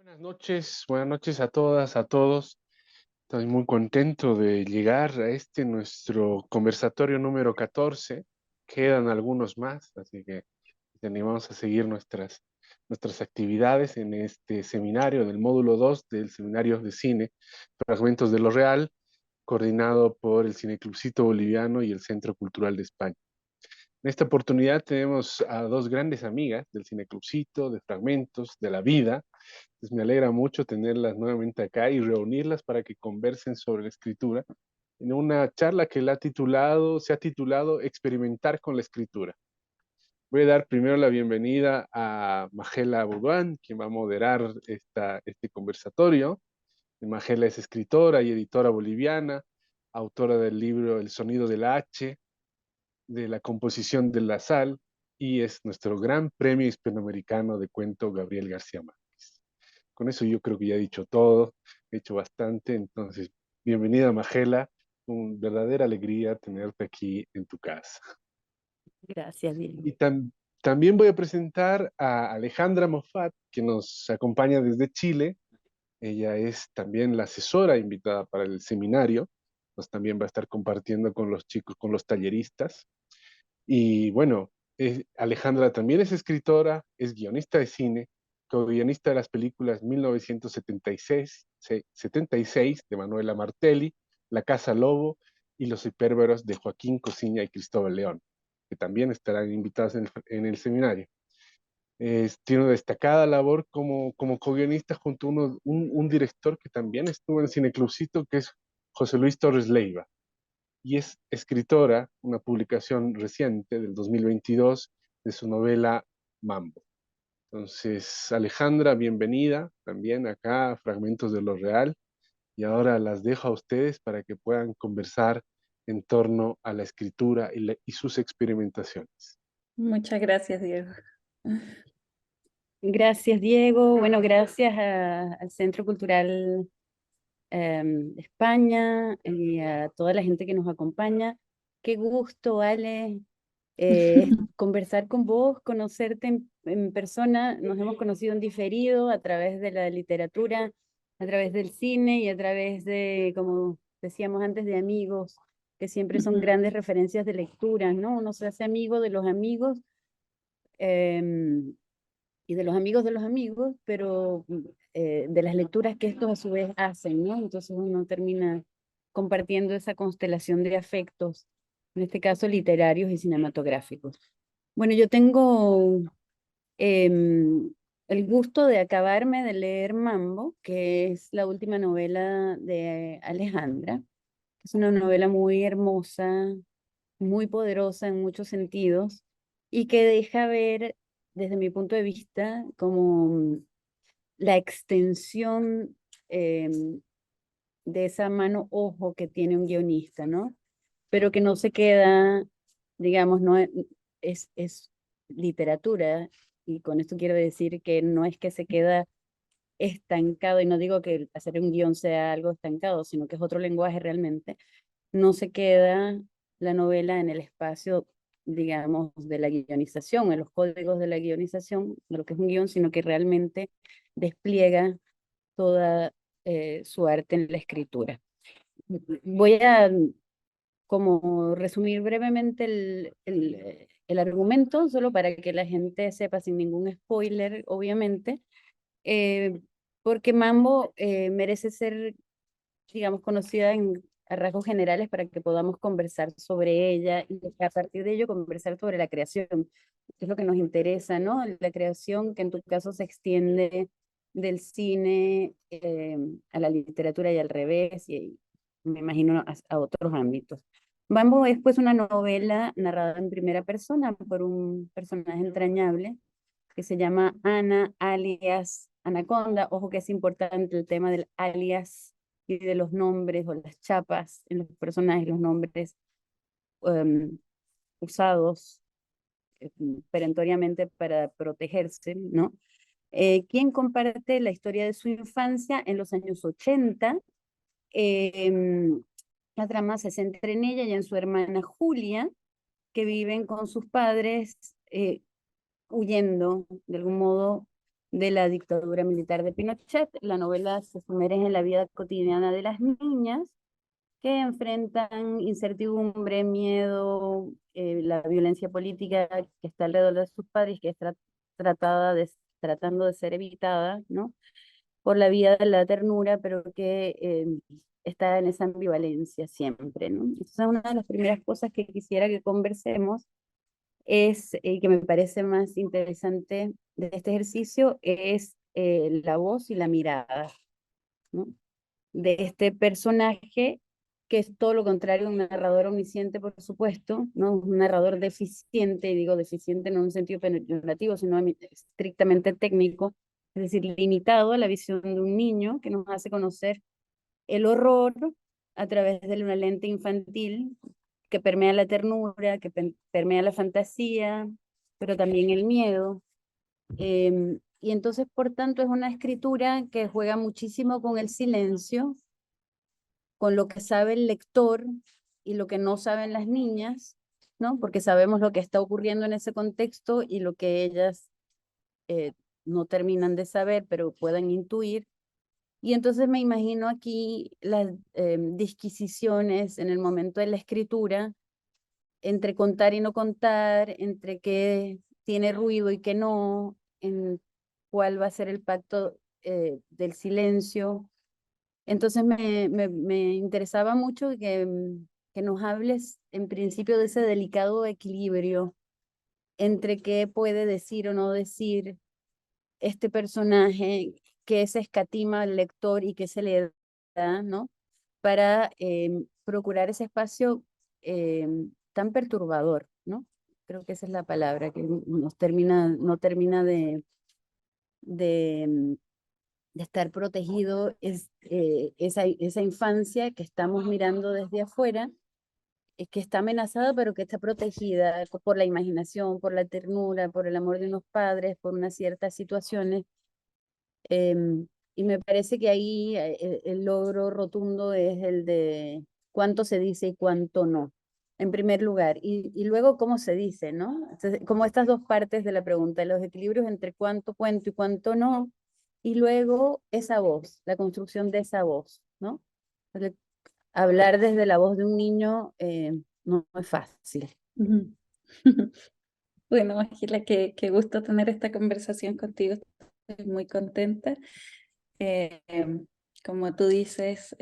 Buenas noches a todas, a todos. Estoy muy contento de llegar a este nuestro conversatorio número 14. Quedan algunos más, así que te animamos a seguir nuestras actividades en este seminario, en el módulo 2 del seminario de cine, Fragmentos de lo Real, coordinado por el Cineclubcito Boliviano y el Centro Cultural de España. En esta oportunidad tenemos a dos grandes amigas del Cineclubcito, de Fragmentos, de la vida. Pues me alegra mucho tenerlas nuevamente acá y reunirlas para que conversen sobre la escritura en una charla que se ha titulado Experimentar con la escritura. Voy a dar primero la bienvenida a Magela Boudouin, quien va a moderar este conversatorio. Magela es escritora y editora boliviana, autora del libro El sonido de la H, de la composición de la sal, y es nuestro gran premio hispanoamericano de cuento Gabriel García Márquez. Con eso yo creo que ya he dicho todo, he hecho bastante, entonces bienvenida Magela, una verdadera alegría tenerte aquí en tu casa. Gracias, Diego. Y también voy a presentar a Alejandra Moffat, que nos acompaña desde Chile. Ella es también la asesora invitada para el seminario, pues también va a estar compartiendo con los chicos, con los talleristas. Y bueno, Alejandra también es escritora, es guionista de cine, co-guionista de las películas 1976 de Manuela Martelli, La Casa Lobo y Los Hipérbaros de Joaquín Cosiña y Cristóbal León, que también estarán invitados en el seminario. Tiene una destacada labor como co-guionista junto a un director que también estuvo en Cineclubcito, que es José Luis Torres Leiva, y es escritora, una publicación reciente del 2022 de su novela Mambo. Entonces, Alejandra, bienvenida también acá a Fragmentos de lo Real, y ahora las dejo a ustedes para que puedan conversar en torno a la escritura y sus experimentaciones. Muchas gracias, Diego. Gracias, Diego. Bueno, gracias al Centro Cultural de España y a toda la gente que nos acompaña. Qué gusto, Ale, conversar con vos, conocerte en persona. Nos hemos conocido en diferido a través de la literatura, a través del cine y a través de, como decíamos antes, de amigos, que siempre son grandes referencias de lectura, ¿no? Uno se hace amigo de los amigos y de los amigos, pero de las lecturas que estos a su vez hacen, ¿no? Entonces uno termina compartiendo esa constelación de afectos, en este caso literarios y cinematográficos. Bueno, yo tengo el gusto de acabarme de leer Mambo, que es la última novela de Alejandra. Es una novela muy hermosa, muy poderosa en muchos sentidos y que deja ver, desde mi punto de vista, como la extensión de esa mano ojo que tiene un guionista, ¿no? Pero que no se queda, digamos, no es literatura, y con esto quiero decir que no es que se queda estancado, y no digo que hacer un guión sea algo estancado, sino que es otro lenguaje realmente. No se queda la novela en el espacio, digamos, de la guionización, en los códigos de la guionización, de lo que es un guión, sino que realmente despliega toda su arte en la escritura. Voy a como resumir brevemente el argumento, solo para que la gente sepa sin ningún spoiler, obviamente, eh, porque Mambo merece ser, digamos, conocida a rasgos generales para que podamos conversar sobre ella y a partir de ello conversar sobre la creación, que es lo que nos interesa, ¿no? La creación que en tu caso se extiende del cine a la literatura y al revés, y me imagino a otros ámbitos. Bambo es pues una novela narrada en primera persona por un personaje entrañable que se llama Ana, alias Anaconda. Ojo que es importante el tema del alias y de los nombres o las chapas en los personajes, los nombres um, usados perentoriamente para protegerse, ¿no? Quien comparte la historia de su infancia en los años 80. La trama se centra en ella y en su hermana Julia, que viven con sus padres huyendo de algún modo de la dictadura militar de Pinochet. La novela se sumerge en la vida cotidiana de las niñas que enfrentan incertidumbre, miedo, la violencia política que está alrededor de sus padres, que es tratando de ser evitada, ¿no? Por la vía de la ternura, pero que está en esa ambivalencia siempre, ¿no? Entonces, una de las primeras cosas que quisiera que conversemos es, y que me parece más interesante de este ejercicio, es la voz y la mirada, ¿no? De este personaje que es todo lo contrario a un narrador omnisciente, por supuesto, ¿no? Un narrador deficiente, y digo deficiente no en un sentido peyorativo, sino estrictamente técnico, es decir, limitado a la visión de un niño que nos hace conocer el horror a través de una lente infantil que permea la ternura, que permea la fantasía, pero también el miedo. Y entonces, por tanto, es una escritura que juega muchísimo con el silencio, con lo que sabe el lector y lo que no saben las niñas, ¿no? Porque sabemos lo que está ocurriendo en ese contexto y lo que ellas no terminan de saber, pero puedan intuir. Y entonces me imagino aquí las disquisiciones en el momento de la escritura entre contar y no contar, entre qué tiene ruido y qué no, en cuál va a ser el pacto del silencio. Entonces me interesaba mucho que nos hables en principio de ese delicado equilibrio entre qué puede decir o no decir este personaje, qué se escatima al lector y qué se le da, ¿no? Para procurar ese espacio tan perturbador, ¿no? Creo que esa es la palabra, que no termina de, de estar protegido, es esa infancia que estamos mirando desde afuera, que está amenazada, pero que está protegida por la imaginación, por la ternura, por el amor de unos padres, por unas ciertas situaciones. Y me parece que ahí el logro rotundo es el de cuánto se dice y cuánto no, en primer lugar. Y luego cómo se dice, ¿no? Entonces, como estas dos partes de la pregunta, los equilibrios entre cuánto cuento y cuánto no, y luego esa voz, la construcción de esa voz, ¿no? Entonces, hablar desde la voz de un niño no es fácil. Ujú. Bueno, Ángela, qué gusto tener esta conversación contigo. Estoy muy contenta. Como tú dices,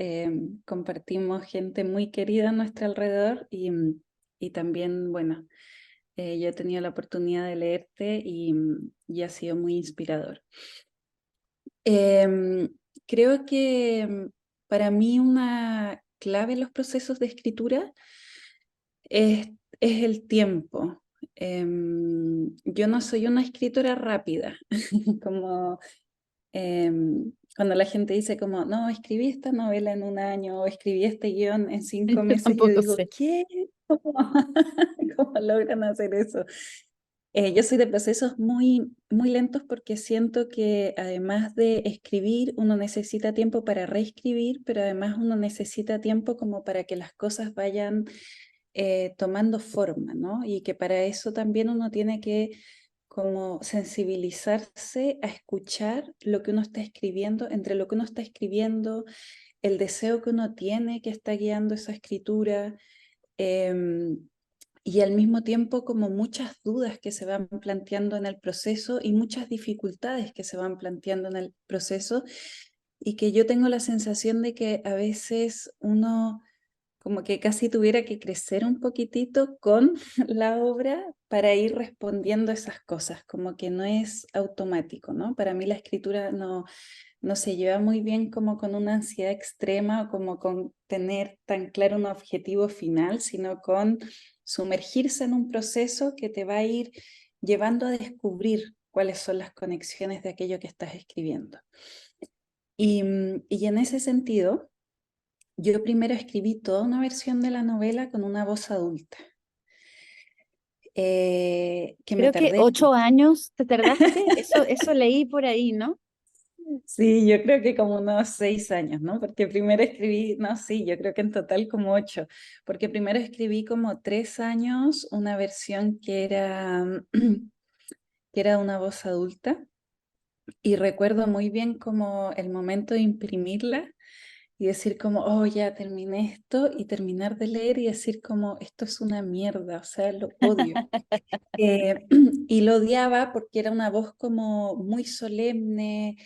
compartimos gente muy querida a nuestro alrededor y también, bueno, yo he tenido la oportunidad de leerte y ha sido muy inspirador. Creo que para mí una clave en los procesos de escritura es el tiempo. Yo no soy una escritora rápida, como cuando la gente dice como, no, escribí esta novela en un año o escribí este guión en 5 Yo meses, yo tampoco digo, sé. ¿qué? ¿Cómo, cómo logran hacer eso? Yo soy de procesos muy, muy lentos porque siento que además de escribir, uno necesita tiempo para reescribir, pero además uno necesita tiempo como para que las cosas vayan tomando forma, ¿no? Y que para eso también uno tiene que como sensibilizarse a escuchar lo que uno está escribiendo, entre lo que uno está escribiendo, el deseo que uno tiene que está guiando esa escritura, y al mismo tiempo como muchas dudas que se van planteando en el proceso y muchas dificultades que se van planteando en el proceso, y que yo tengo la sensación de que a veces uno como que casi tuviera que crecer un poquitito con la obra para ir respondiendo a esas cosas, como que no es automático, ¿no? Para mí la escritura no se lleva muy bien como con una ansiedad extrema o como con tener tan claro un objetivo final, sino con sumergirse en un proceso que te va a ir llevando a descubrir cuáles son las conexiones de aquello que estás escribiendo. Y en ese sentido, yo primero escribí toda una versión de la novela con una voz adulta, que me Creo que tardé. 8 años te tardaste, eso leí por ahí, ¿no? Sí, yo creo que como unos 6 años, ¿no? Porque primero escribí, no, sí, yo creo que en total como 8, porque primero escribí como 3 años una versión que era, que era una voz adulta, Y recuerdo muy bien como el momento de imprimirla y decir como, oh, ya terminé esto, y terminar de leer y decir como, esto es una mierda, o sea, lo odio. Y lo odiaba porque era una voz como muy solemne,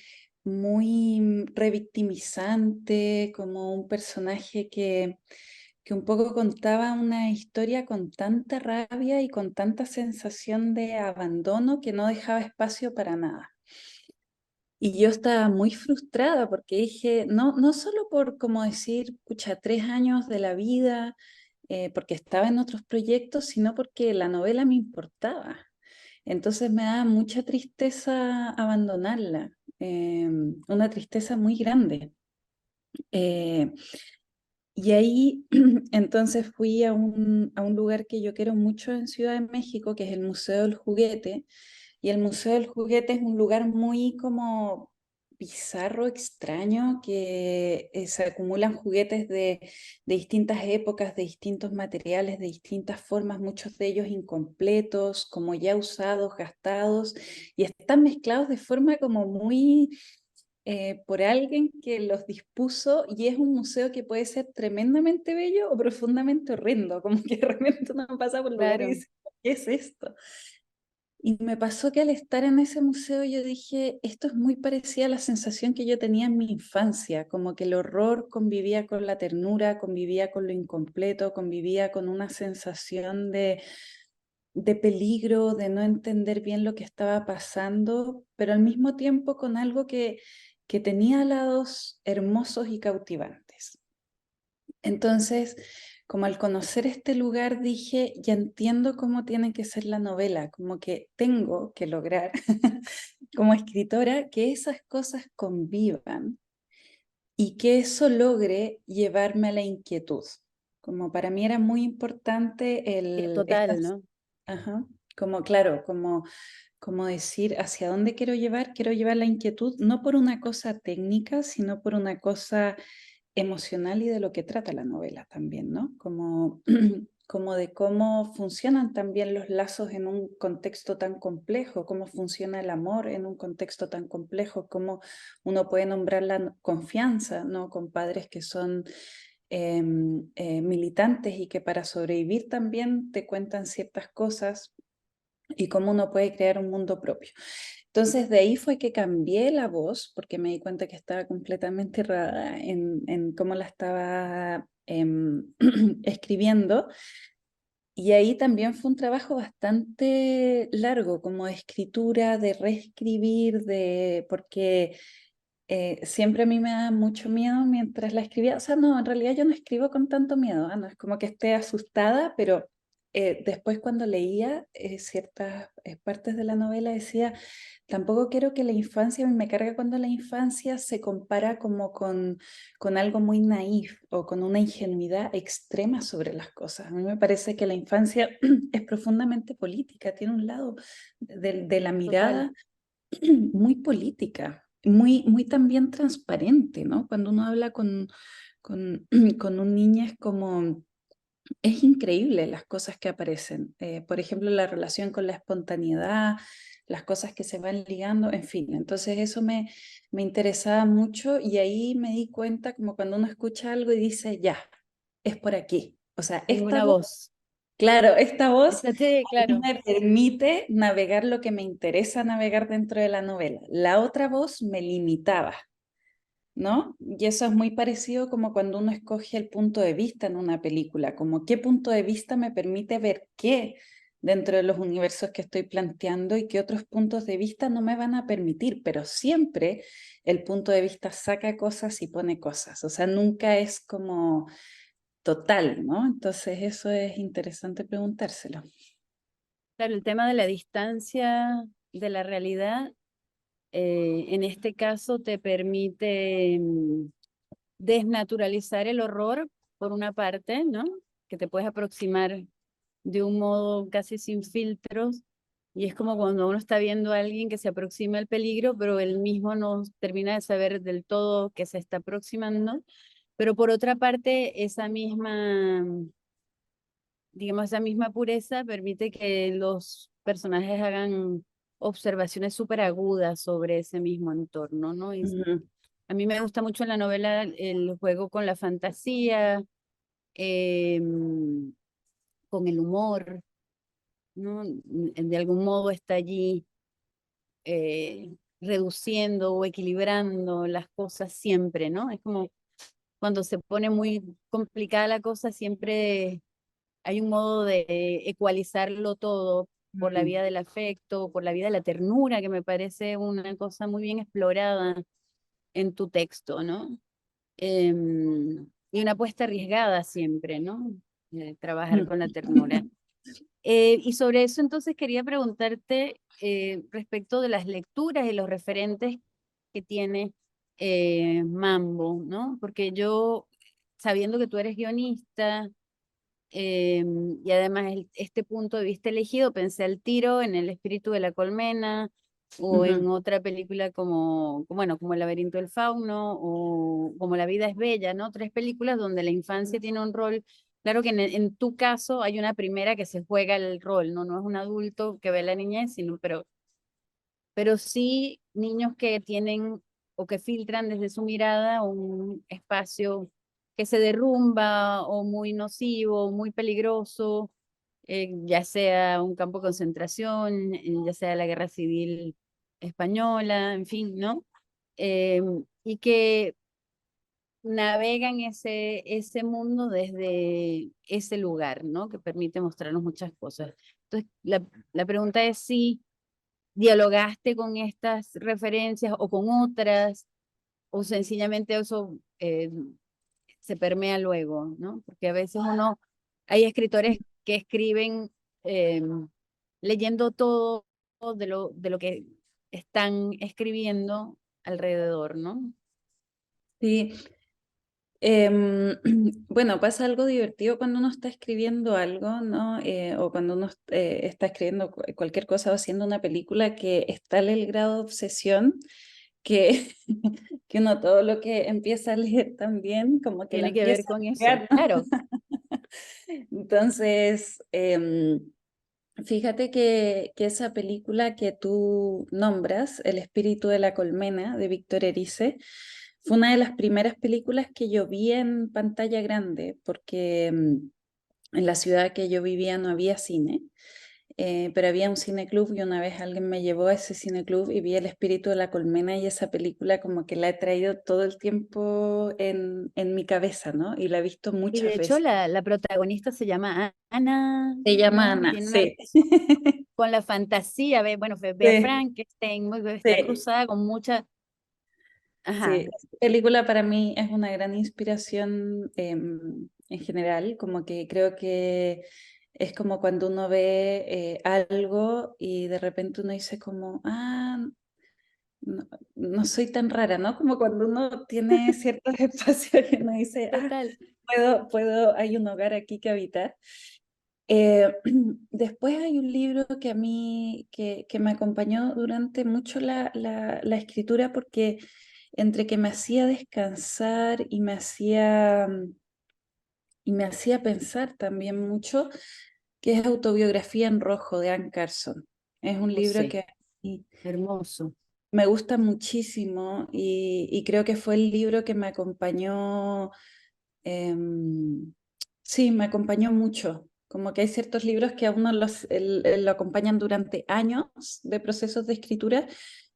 muy revictimizante, como un personaje que un poco contaba una historia con tanta rabia y con tanta sensación de abandono que no dejaba espacio para nada. Y yo estaba muy frustrada porque dije, no, no solo por, como decir, pucha, 3 años de la vida, porque estaba en otros proyectos, sino porque la novela me importaba. Entonces me da mucha tristeza abandonarla, una tristeza muy grande. Eh, y ahí entonces fui a un lugar que yo quiero mucho en Ciudad de México, que es el Museo del Juguete. Y el Museo del Juguete es un lugar muy como bizarro, extraño, que se acumulan juguetes de distintas épocas, de distintos materiales, de distintas formas, muchos de ellos incompletos, como ya usados, gastados, y están mezclados de forma como muy por alguien que los dispuso, y es un museo que puede ser tremendamente bello o profundamente horrendo, como que de repente uno pasa por lugares y Claro. dice, ¿qué es esto? Y me pasó que al estar en ese museo yo dije, esto es muy parecido a la sensación que yo tenía en mi infancia, como que el horror convivía con la ternura, convivía con lo incompleto, convivía con una sensación de peligro, de no entender bien lo que estaba pasando, pero al mismo tiempo con algo que tenía lados hermosos y cautivantes. Entonces, como al conocer este lugar, dije, ya entiendo cómo tiene que ser la novela, como que tengo que lograr como escritora que esas cosas convivan y que eso logre llevarme a la inquietud. Como para mí era muy importante Total, ¿no? ajá, como claro, como decir hacia dónde quiero llevar la inquietud, no por una cosa técnica, sino por una cosa emocional y de lo que trata la novela también, ¿no? Como, como de cómo funcionan también los lazos en un contexto tan complejo, cómo funciona el amor en un contexto tan complejo, cómo uno puede nombrar la confianza, ¿no? Con padres que son militantes y que para sobrevivir también te cuentan ciertas cosas y cómo uno puede crear un mundo propio. Entonces de ahí fue que cambié la voz porque me di cuenta que estaba completamente errada en cómo la estaba escribiendo. Y ahí también fue un trabajo bastante largo, como de escritura, de reescribir, porque siempre a mí me da mucho miedo mientras la escribía. O sea, no, en realidad yo no escribo con tanto miedo, no es como que esté asustada, pero después cuando leía ciertas partes de la novela decía, tampoco quiero que la infancia, me carga cuando la infancia se compara como con algo muy naif o con una ingenuidad extrema sobre las cosas. A mí me parece que la infancia es profundamente política, tiene un lado de la Total. mirada muy política, muy, muy también transparente, ¿no? Cuando uno habla con, con un niño es como, es increíble las cosas que aparecen. Por ejemplo, la relación con la espontaneidad, las cosas que se van ligando, en fin. Entonces eso me interesaba mucho y ahí me di cuenta como cuando uno escucha algo y dice, ya, es por aquí. O sea, Tengo esta una voz, voz. claro, esta voz Sí, claro. me permite navegar lo que me interesa navegar dentro de la novela. La otra voz me limitaba, ¿no? Y eso es muy parecido como cuando uno escoge el punto de vista en una película, como qué punto de vista me permite ver qué dentro de los universos que estoy planteando y qué otros puntos de vista no me van a permitir, pero siempre el punto de vista saca cosas y pone cosas, o sea, nunca es como total, ¿no? Entonces eso es interesante preguntárselo. Claro, el tema de la distancia de la realidad, en este caso te permite desnaturalizar el horror, por una parte, ¿no? Que te puedes aproximar de un modo casi sin filtros, y es como cuando uno está viendo a alguien que se aproxima al peligro, pero él mismo no termina de saber del todo que se está aproximando. Pero por otra parte, esa misma, digamos, esa misma pureza permite que los personajes hagan observaciones súper agudas sobre ese mismo entorno, ¿no? Y a mí me gusta mucho en la novela el juego con la fantasía, con el humor, ¿no? De algún modo está allí reduciendo o equilibrando las cosas siempre, ¿no? Es como cuando se pone muy complicada la cosa, siempre hay un modo de ecualizarlo todo por la vía del afecto, por la vía de la ternura, que me parece una cosa muy bien explorada en tu texto, ¿no? Y una apuesta arriesgada siempre, ¿no? Trabajar con la ternura. Y sobre eso entonces quería preguntarte respecto de las lecturas y los referentes que tiene Mambo, ¿no? Porque yo, sabiendo que tú eres guionista y además este punto de vista elegido, pensé al tiro en El espíritu de la colmena o en otra película bueno, como El laberinto del fauno o como La vida es bella, ¿no? Tres películas donde la infancia tiene un rol. Claro que en tu caso hay una primera que se juega el rol, ¿no? No es un adulto que ve a la niñez, sino, pero sí niños que tienen o que filtran desde su mirada un espacio que se derrumba o muy nocivo, muy peligroso, ya sea un campo de concentración, ya sea la guerra civil española, en fin, ¿no? Y que navegan ese mundo desde ese lugar, ¿no? Que permite mostrarnos muchas cosas. Entonces, la pregunta es si dialogaste con estas referencias o con otras, o sencillamente eso se permea luego, ¿no? Porque a veces hay escritores que escriben eh, leyendo todo de lo que están escribiendo alrededor, ¿no? Sí, bueno, pasa algo divertido cuando uno está escribiendo algo, ¿no? O cuando uno está escribiendo cualquier cosa o haciendo una película que está en el grado de obsesión que, que uno todo lo que empieza a leer también como que lo Tiene que ver empieza con a eso, pegar, ¿no? claro. Entonces, fíjate que esa película que tú nombras, El espíritu de la colmena, de Víctor Erice, fue una de las primeras películas que yo vi en pantalla grande, porque en la ciudad que yo vivía no había cine, pero había un cineclub y una vez alguien me llevó a ese cineclub y vi El espíritu de la colmena y esa película como que la he traído todo el tiempo en mi cabeza, ¿no? Y la he visto Y de muchas hecho veces. la protagonista se llama Ana, Se llama ¿no? Ana, Tiene una sí. relación con la fantasía, ve a Sí, Frankenstein, está sí. cruzada con mucha. Sí, Ajá, esta película para mí es una gran inspiración en general, como que creo que es como cuando uno ve algo y de repente uno dice como, no, no soy tan rara, ¿no? Como cuando uno tiene ciertos espacios y uno dice, total. hay un hogar aquí que habitar. Después hay un libro que a mí, que me acompañó durante mucho la escritura porque entre que me hacía descansar y me hacía pensar también mucho, que es Autobiografía en Rojo de Anne Carson. Es un Oh, libro sí, que a mí hermoso. me gusta muchísimo y creo que fue el libro que me acompañó, sí, me acompañó mucho. Como que hay ciertos libros que a uno lo acompañan durante años de procesos de escritura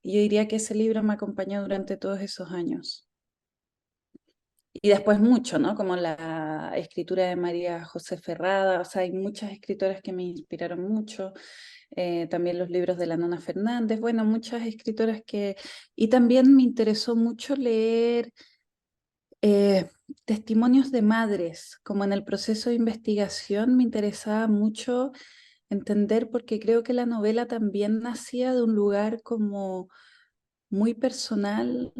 y yo diría que ese libro me acompañó durante todos esos años. Y después mucho, ¿no? Como la escritura de María José Ferrada, o sea, hay muchas escritoras que me inspiraron mucho, también los libros de la Nona Fernández, bueno, muchas escritoras que... Y también me interesó mucho leer testimonios de madres, como en el proceso de investigación me interesaba mucho entender, porque creo que la novela también nacía de un lugar como muy personal,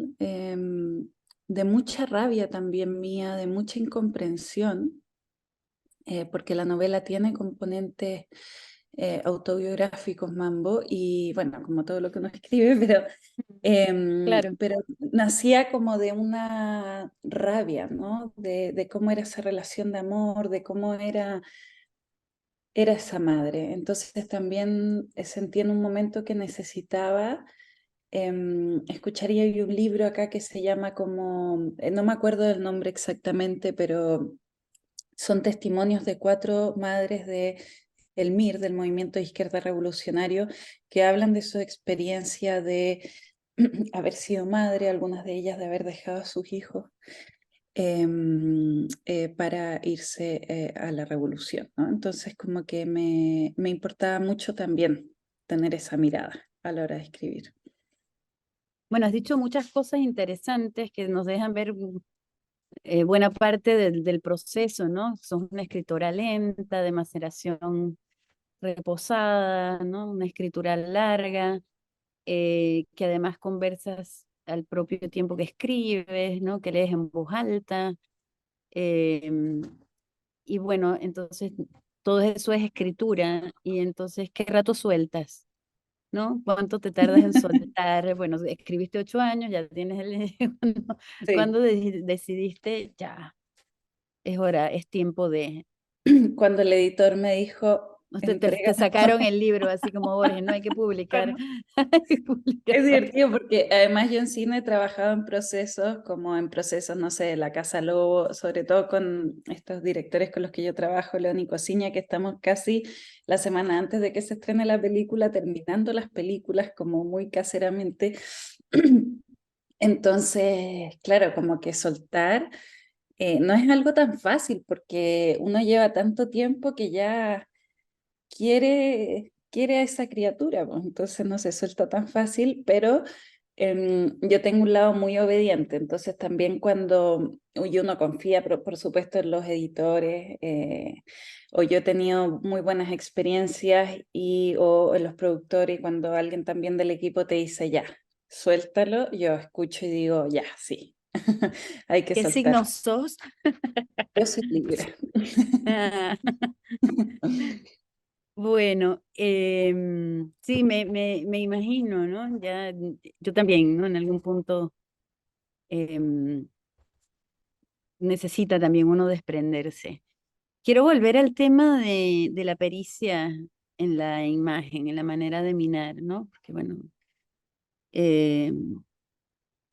de mucha rabia también mía, de mucha incomprensión, porque la novela tiene componentes autobiográficos, Mambo, y bueno, como todo lo que uno escribe, Claro. pero nacía como de una rabia, ¿no? De cómo era esa relación de amor, de cómo era era esa madre. Entonces también sentí en un momento que necesitaba escuchar, y hay un libro acá que se llama como, no me acuerdo del nombre exactamente, pero son testimonios de 4 madres de el MIR, del Movimiento de Izquierda Revolucionario, que hablan de su experiencia de haber sido madre, algunas de ellas de haber dejado a sus hijos para irse a la revolución, ¿no? Entonces como que me importaba mucho también tener esa mirada a la hora de escribir. Bueno, has dicho muchas cosas interesantes que nos dejan ver buena parte del proceso, ¿no? Sos una escritora lenta, de maceración reposada, ¿no? Una escritura larga, que además conversas al propio tiempo que escribes, ¿no? Que lees en voz alta. em, y bueno, entonces todo eso es escritura. Y entonces, ¿qué rato sueltas? ¿No? ¿Cuánto te tardas en soltar? Bueno, escribiste 8 años, ya tienes el... ¿Cuándo, Sí. cuándo decidiste, ya, es hora, es tiempo de... Cuando el editor me dijo, Te entrega. sacaron el libro, así como Borges, no hay que publicar. Hay que publicar. Es divertido porque además yo en cine he trabajado en procesos, como en procesos, no sé, de La Casa Lobo, sobre todo con estos directores con los que yo trabajo, León y Cosiña, que estamos casi la semana antes de que se estrene la película, terminando las películas como muy caseramente. Entonces, claro, como que soltar no es algo tan fácil porque uno lleva tanto tiempo que ya quiere a esa criatura, pues, entonces no se suelta tan fácil, pero yo tengo un lado muy obediente, entonces también cuando y uno confía, por supuesto, en los editores, o yo he tenido muy buenas experiencias, o en los productores, y cuando alguien también del equipo te dice, ya, suéltalo, yo escucho y digo, ya, sí, hay que ¿Qué soltar. signo sos? Yo soy libre. Ah, bueno, sí, me imagino, ¿no? Ya, yo también, ¿no? En algún punto em, necesita también uno desprenderse. Quiero volver al tema de la pericia en la imagen, en la manera de minar, ¿no? Porque, bueno,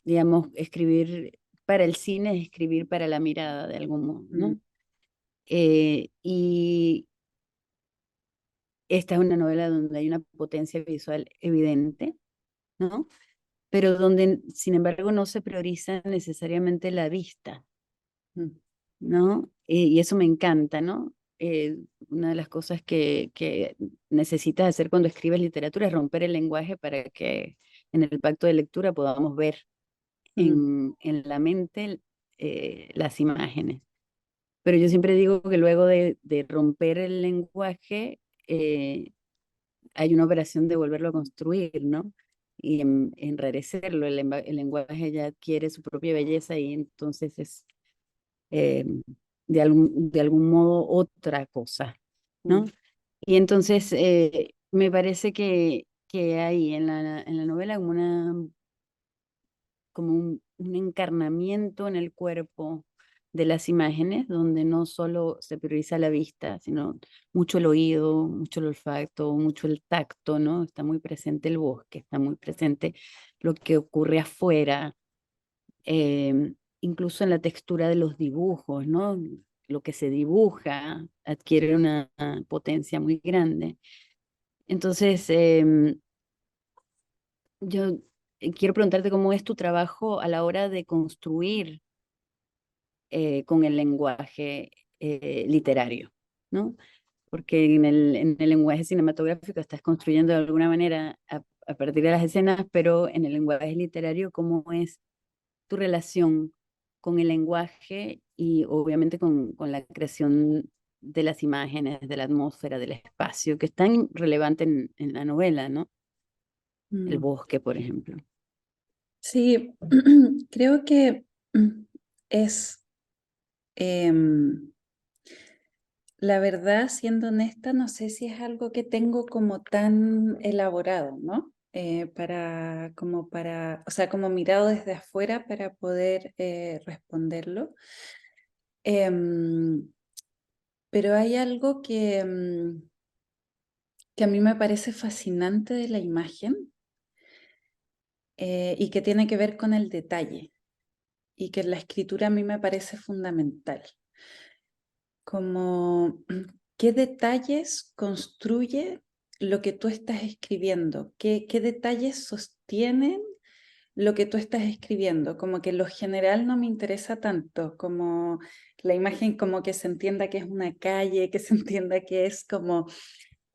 digamos, escribir para el cine es escribir para la mirada de algún modo, Mm, ¿no? Y esta es una novela donde hay una potencia visual evidente, ¿no? Pero donde, sin embargo, no se prioriza necesariamente la vista, mm, ¿no? Y eso me encanta, ¿no? Una de las cosas que necesitas hacer cuando escribes literatura es romper el lenguaje para que en el pacto de lectura podamos ver mm, en la mente las imágenes. Pero yo siempre digo que luego de romper el lenguaje, hay una operación de volverlo a construir, ¿no? Y enrarecerlo, el lenguaje ya adquiere su propia belleza y entonces es eh, de algún modo otra cosa, ¿no? mm, Y entonces me parece que hay en la novela como un encarnamiento en el cuerpo de las imágenes, donde no solo se prioriza la vista, sino mucho el oído, mucho el olfato, mucho el tacto, ¿no? Está muy presente el bosque, está muy presente lo que ocurre afuera, incluso en la textura de los dibujos, ¿no? Lo que se dibuja adquiere una potencia muy grande. Entonces, yo quiero preguntarte cómo es tu trabajo a la hora de construir con el lenguaje literario, ¿no? Porque en el lenguaje cinematográfico estás construyendo de alguna manera a partir de las escenas, pero en el lenguaje literario, ¿cómo es tu relación con el lenguaje y obviamente con la creación de las imágenes, de la atmósfera, del espacio, que es tan relevante en la novela, ¿no? El mm. bosque, por ejemplo. Sí, creo que es, em, la verdad, siendo honesta, no sé si es algo que tengo como tan elaborado, ¿no? O sea, como mirado desde afuera para poder responderlo. Em, pero hay algo que a mí me parece fascinante de la imagen y que tiene que ver con el detalle y que en la escritura a mí me parece fundamental. Como qué detalles construye lo que tú estás escribiendo, qué detalles sostienen lo que tú estás escribiendo, como que lo general no me interesa tanto, como la imagen, como que se entienda que es una calle, que se entienda que es como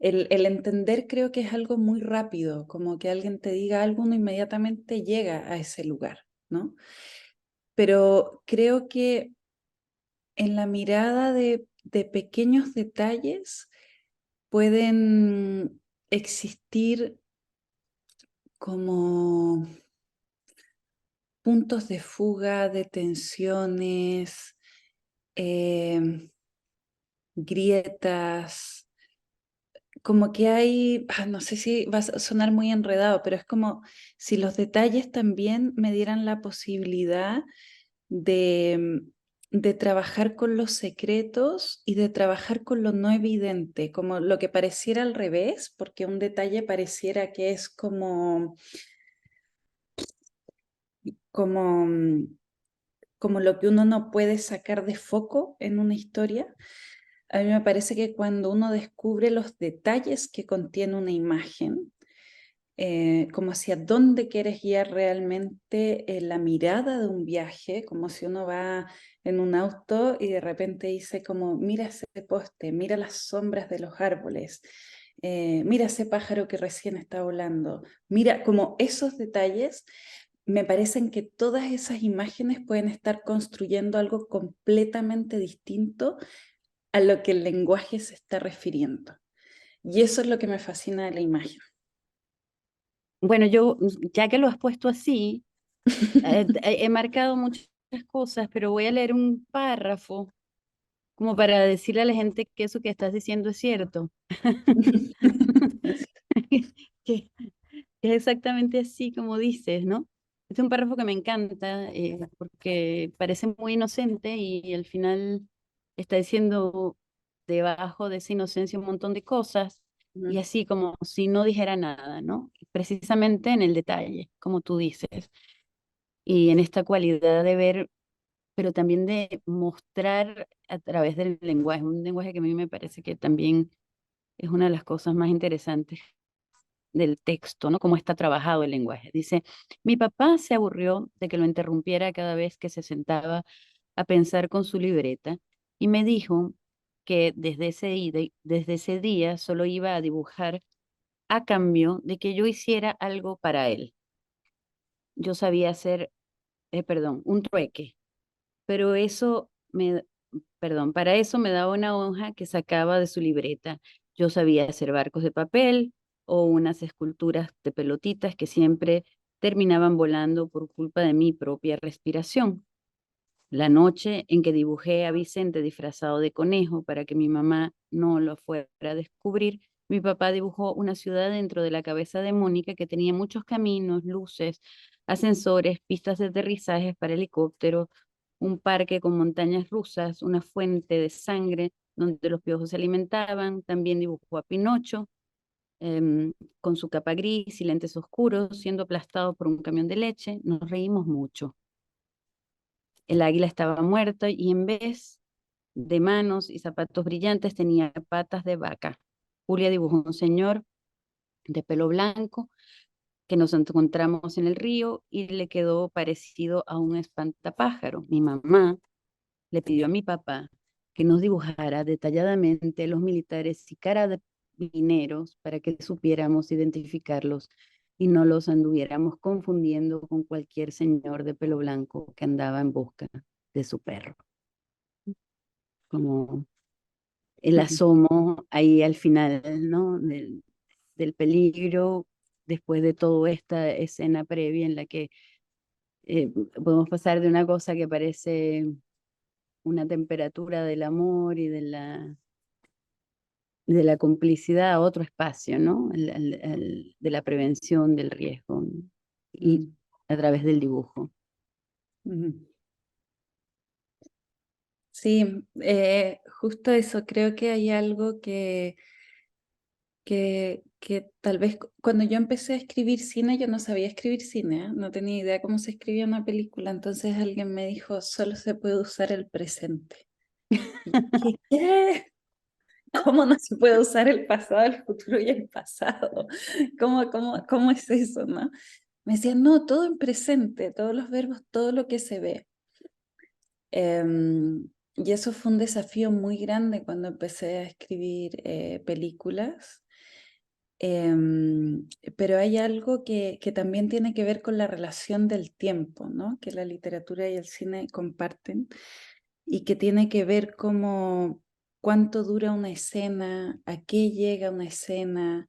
el entender, creo que es algo muy rápido, como que alguien te diga algo, uno inmediatamente llega a ese lugar, ¿no? Pero creo que en la mirada de pequeños detalles pueden existir como puntos de fuga, de tensiones, grietas, como que hay, no sé si va a sonar muy enredado, pero es como si los detalles también me dieran la posibilidad de trabajar con los secretos y de trabajar con lo no evidente, como lo que pareciera al revés, porque un detalle pareciera que es como, como lo que uno no puede sacar de foco en una historia. A mí me parece que cuando uno descubre los detalles que contiene una imagen, como hacia dónde quieres guiar realmente la mirada de un viaje, como si uno va en un auto y de repente dice como, mira ese poste, mira las sombras de los árboles, mira ese pájaro que recién está volando, mira como esos detalles. Me parecen que todas esas imágenes pueden estar construyendo algo completamente distinto a lo que el lenguaje se está refiriendo. Y eso es lo que me fascina de la imagen. Bueno, yo, ya que lo has puesto así, he marcado muchas cosas, pero voy a leer un párrafo como para decirle a la gente que eso que estás diciendo es cierto. Que es exactamente así como dices, ¿no? Es un párrafo que me encanta porque parece muy inocente y al final está diciendo debajo de esa inocencia un montón de cosas y así como si no dijera nada, ¿no? Precisamente en el detalle, como tú dices, y en esta cualidad de ver, pero también de mostrar a través del lenguaje, un lenguaje que a mí me parece que también es una de las cosas más interesantes del texto, ¿no? Cómo está trabajado el lenguaje. Dice, mi papá se aburrió de que lo interrumpiera cada vez que se sentaba a pensar con su libreta y me dijo que desde ese día solo iba a dibujar a cambio de que yo hiciera algo para él. Yo sabía hacer, perdón, un trueque, pero para eso me daba una hoja que sacaba de su libreta. Yo sabía hacer barcos de papel o unas esculturas de pelotitas que siempre terminaban volando por culpa de mi propia respiración. La noche en que dibujé a Vicente disfrazado de conejo para que mi mamá no lo fuera a descubrir, mi papá dibujó una ciudad dentro de la cabeza de Mónica que tenía muchos caminos, luces, ascensores, pistas de aterrizaje para helicópteros, un parque con montañas rusas, una fuente de sangre donde los piojos se alimentaban. También dibujó a Pinocho con su capa gris y lentes oscuros, siendo aplastado por un camión de leche. Nos reímos mucho. El águila estaba muerta y en vez de manos y zapatos brillantes tenía patas de vaca. Julia dibujó un señor de pelo blanco que nos encontramos en el río y le quedó parecido a un espantapájaro. Mi mamá le pidió a mi papá que nos dibujara detalladamente los militares y carabineros para que supiéramos identificarlos y no los anduviéramos confundiendo con cualquier señor de pelo blanco que andaba en busca de su perro. Como el asomo ahí al final, ¿no? Del peligro, después de toda esta escena previa en la que podemos pasar de una cosa que parece una temperatura del amor y de la complicidad a otro espacio, ¿no? De la prevención del riesgo, ¿no? Y a través del dibujo. Sí, justo eso, creo que hay algo que tal vez cuando yo empecé a escribir cine, yo no sabía escribir cine, ¿eh? No tenía idea cómo se escribía una película, entonces alguien me dijo, solo se puede usar el presente. Y dije, ¿qué? ¿Cómo no se puede usar el pasado, el futuro y el pasado? ¿Cómo es eso, no? Me decían, no, todo en presente, todos los verbos, todo lo que se ve. Y eso fue un desafío muy grande cuando empecé a escribir películas. Pero hay algo que también tiene que ver con la relación del tiempo, ¿no? Que la literatura y el cine comparten y que tiene que ver como cuánto dura una escena, a qué llega una escena.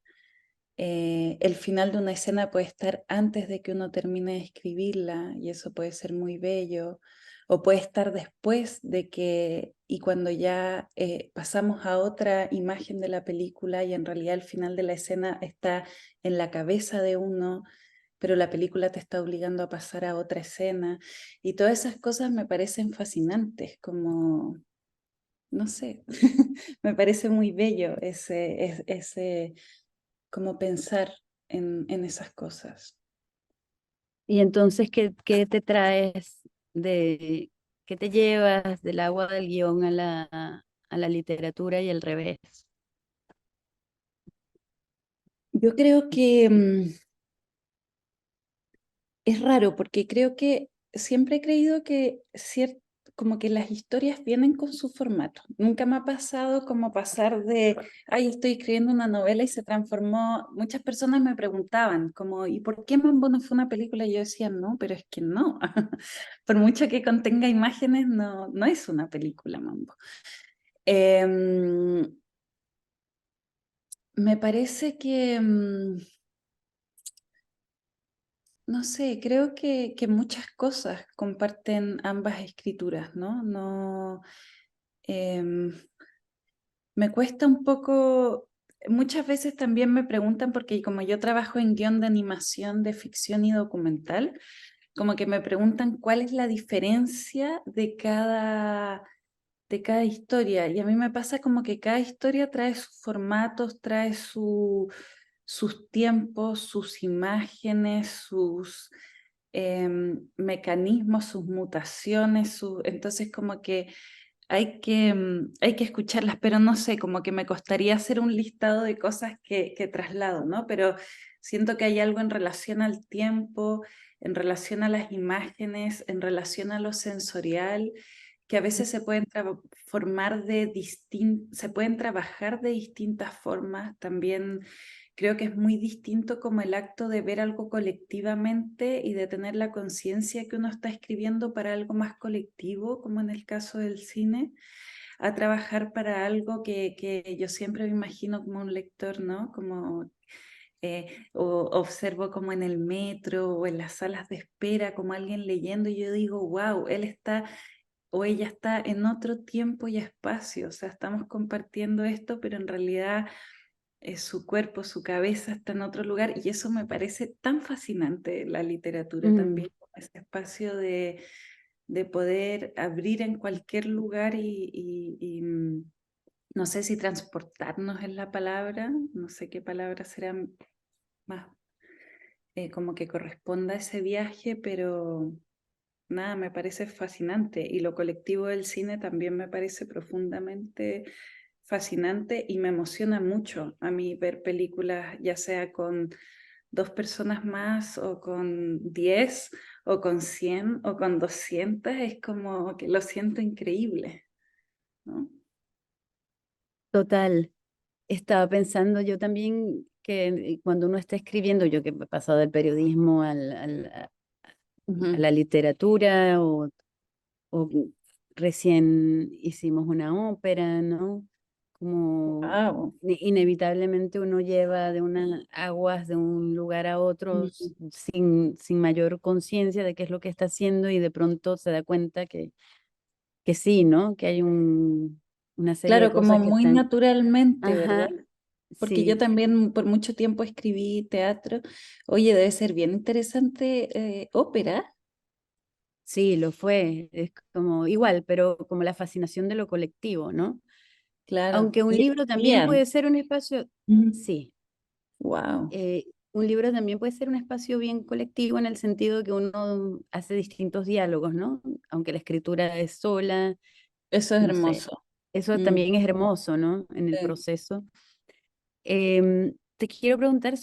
El final de una escena puede estar antes de que uno termine de escribirla y eso puede ser muy bello, o puede estar después de que, y cuando ya pasamos a otra imagen de la película y en realidad el final de la escena está en la cabeza de uno, pero la película te está obligando a pasar a otra escena. Y todas esas cosas me parecen fascinantes, como, no sé, me parece muy bello ese como pensar en esas cosas. Y entonces, ¿qué te traes qué te llevas del agua del guión a la literatura y al revés? Yo creo que es raro porque creo que siempre he creído que como que las historias vienen con su formato. Nunca me ha pasado como pasar de, ay, estoy escribiendo una novela y se transformó. Muchas personas me preguntaban como, ¿y por qué Mambo no fue una película? Y yo decía, no, pero es que no. Por mucho que contenga imágenes, no es una película Mambo. Em, Me parece que, no sé, creo que muchas cosas comparten ambas escrituras, ¿no? No, em, me cuesta un poco, muchas veces también me preguntan, porque como yo trabajo en guión de animación de ficción y documental, como que me preguntan cuál es la diferencia de cada historia. Y a mí me pasa como que cada historia trae sus formatos, trae sus tiempos, sus imágenes, sus mecanismos, sus mutaciones. Entonces como que hay que escucharlas, pero no sé, como que me costaría hacer un listado de cosas que traslado, ¿no? Pero siento que hay algo en relación al tiempo, en relación a las imágenes, en relación a lo sensorial, que a veces se pueden se pueden trabajar de distintas formas. También creo que es muy distinto como el acto de ver algo colectivamente y de tener la conciencia que uno está escribiendo para algo más colectivo, como en el caso del cine, a trabajar para algo que yo siempre me imagino como un lector, ¿no? Como o observo como en el metro o en las salas de espera, como alguien leyendo, y yo digo, wow, él está o ella está en otro tiempo y espacio, o sea, estamos compartiendo esto, pero en realidad su cuerpo, su cabeza está en otro lugar, y eso me parece tan fascinante, la literatura también, ese espacio de poder abrir en cualquier lugar y no sé si transportarnos es la palabra, no sé qué palabra será más como que corresponda a ese viaje, pero nada, me parece fascinante, y lo colectivo del cine también me parece profundamente fascinante y me emociona mucho a mí ver películas, ya sea con 2 personas más o con 10 o con 100 o con 200, es como que lo siento increíble, ¿no? Total. Estaba pensando yo también que cuando uno está escribiendo, yo que he pasado del periodismo a la literatura o recién hicimos una ópera, ¿no? Como Wow. inevitablemente uno lleva de unas aguas de un lugar a otro sin mayor conciencia de qué es lo que está haciendo y de pronto se da cuenta que sí, ¿no? Que hay una serie de Claro, como cosas que muy están, naturalmente, ¿verdad? ajá, Porque yo sí, también por mucho tiempo escribí teatro. Oye, debe ser bien interesante ópera. sí, lo fue. Es como igual, pero como la fascinación de lo colectivo, ¿no? Claro. Aunque un Y libro también puede ser un espacio, sí, Wow. un libro también puede ser un espacio bien colectivo en el sentido que uno hace distintos diálogos, ¿no? Aunque la escritura es sola, Eso es no sé, hermoso. eso Mm, también es hermoso, ¿no? En el sí. proceso. Te quiero preguntar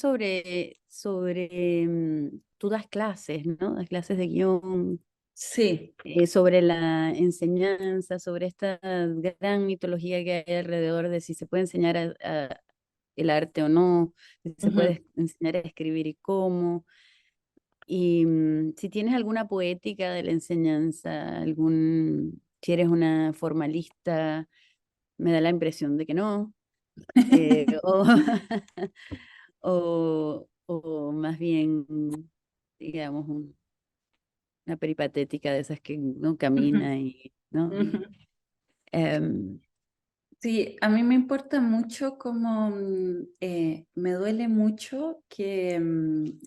tú das clases, ¿no? Das clases de guión, Sí. sobre la enseñanza, sobre esta gran mitología que hay alrededor de si se puede enseñar el arte o no, si se Ujú. puede enseñar a escribir y cómo. Y si tienes alguna poética de la enseñanza, si eres una formalista, me da la impresión de que no. O, o más bien, digamos, una peripatética de esas que no Ujú, camina y, ¿no? ujú. Em, Sí, a mí me importa mucho como me duele mucho que en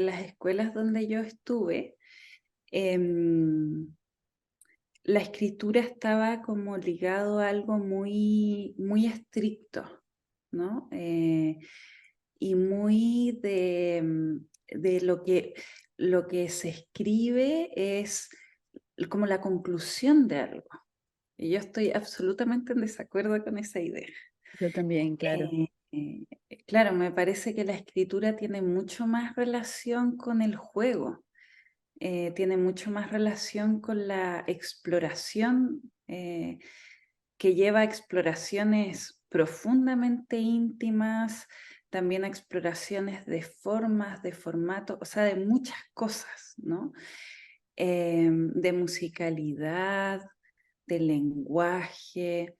las escuelas donde yo estuve, em, la escritura estaba como ligado a algo muy, muy estricto, ¿no? Y muy de lo que se escribe es como la conclusión de algo. Y yo estoy absolutamente en desacuerdo con esa idea. yo también, claro. Claro, me parece que la escritura tiene mucho más relación con el juego, tiene mucho más relación con la exploración, que lleva a exploraciones profundamente íntimas, también a exploraciones de formas, de formato, o sea, de muchas cosas, ¿no? De musicalidad, de lenguaje,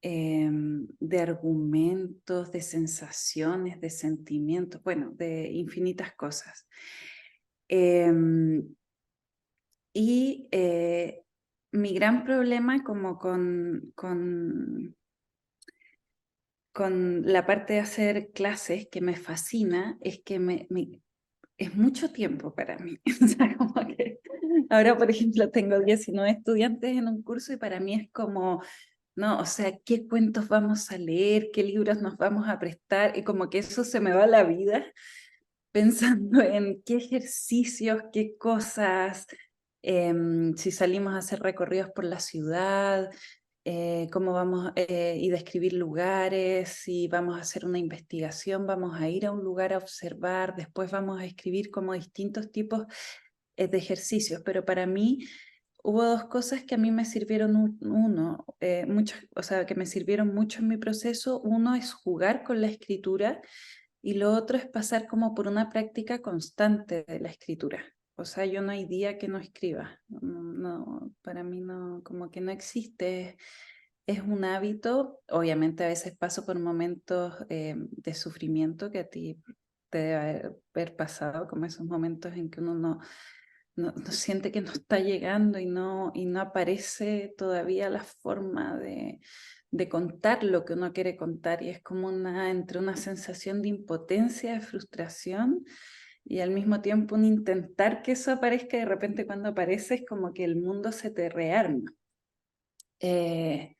de argumentos, de sensaciones, de sentimientos, bueno, de infinitas cosas. Em, y mi gran problema como con la parte de hacer clases que me fascina es que es mucho tiempo para mí. O sea, como que ahora, por ejemplo, tengo 19 estudiantes en un curso y para mí es como, no, o sea, ¿qué cuentos vamos a leer? ¿Qué libros nos vamos a prestar? Y como que eso se me va la vida pensando en qué ejercicios, qué cosas, si salimos a hacer recorridos por la ciudad, cómo vamos y describir lugares, si vamos a hacer una investigación, vamos a ir a un lugar a observar, después vamos a escribir como distintos tipos de ejercicios, pero para mí hubo dos cosas que a mí me sirvieron o sea, que me sirvieron mucho en mi proceso. Uno es jugar con la escritura y lo otro es pasar como por una práctica constante de la escritura. O sea, yo no hay día que no escriba. Para mí no, como que no existe. Es un hábito. Obviamente a veces paso por momentos de sufrimiento que a ti te debe haber pasado, como esos momentos en que uno no siente que no está llegando y no aparece todavía la forma de contar lo que uno quiere contar y es como entre una sensación de impotencia, de frustración y al mismo tiempo un intentar que eso aparezca y de repente cuando aparece es como que el mundo se te rearma. Eh,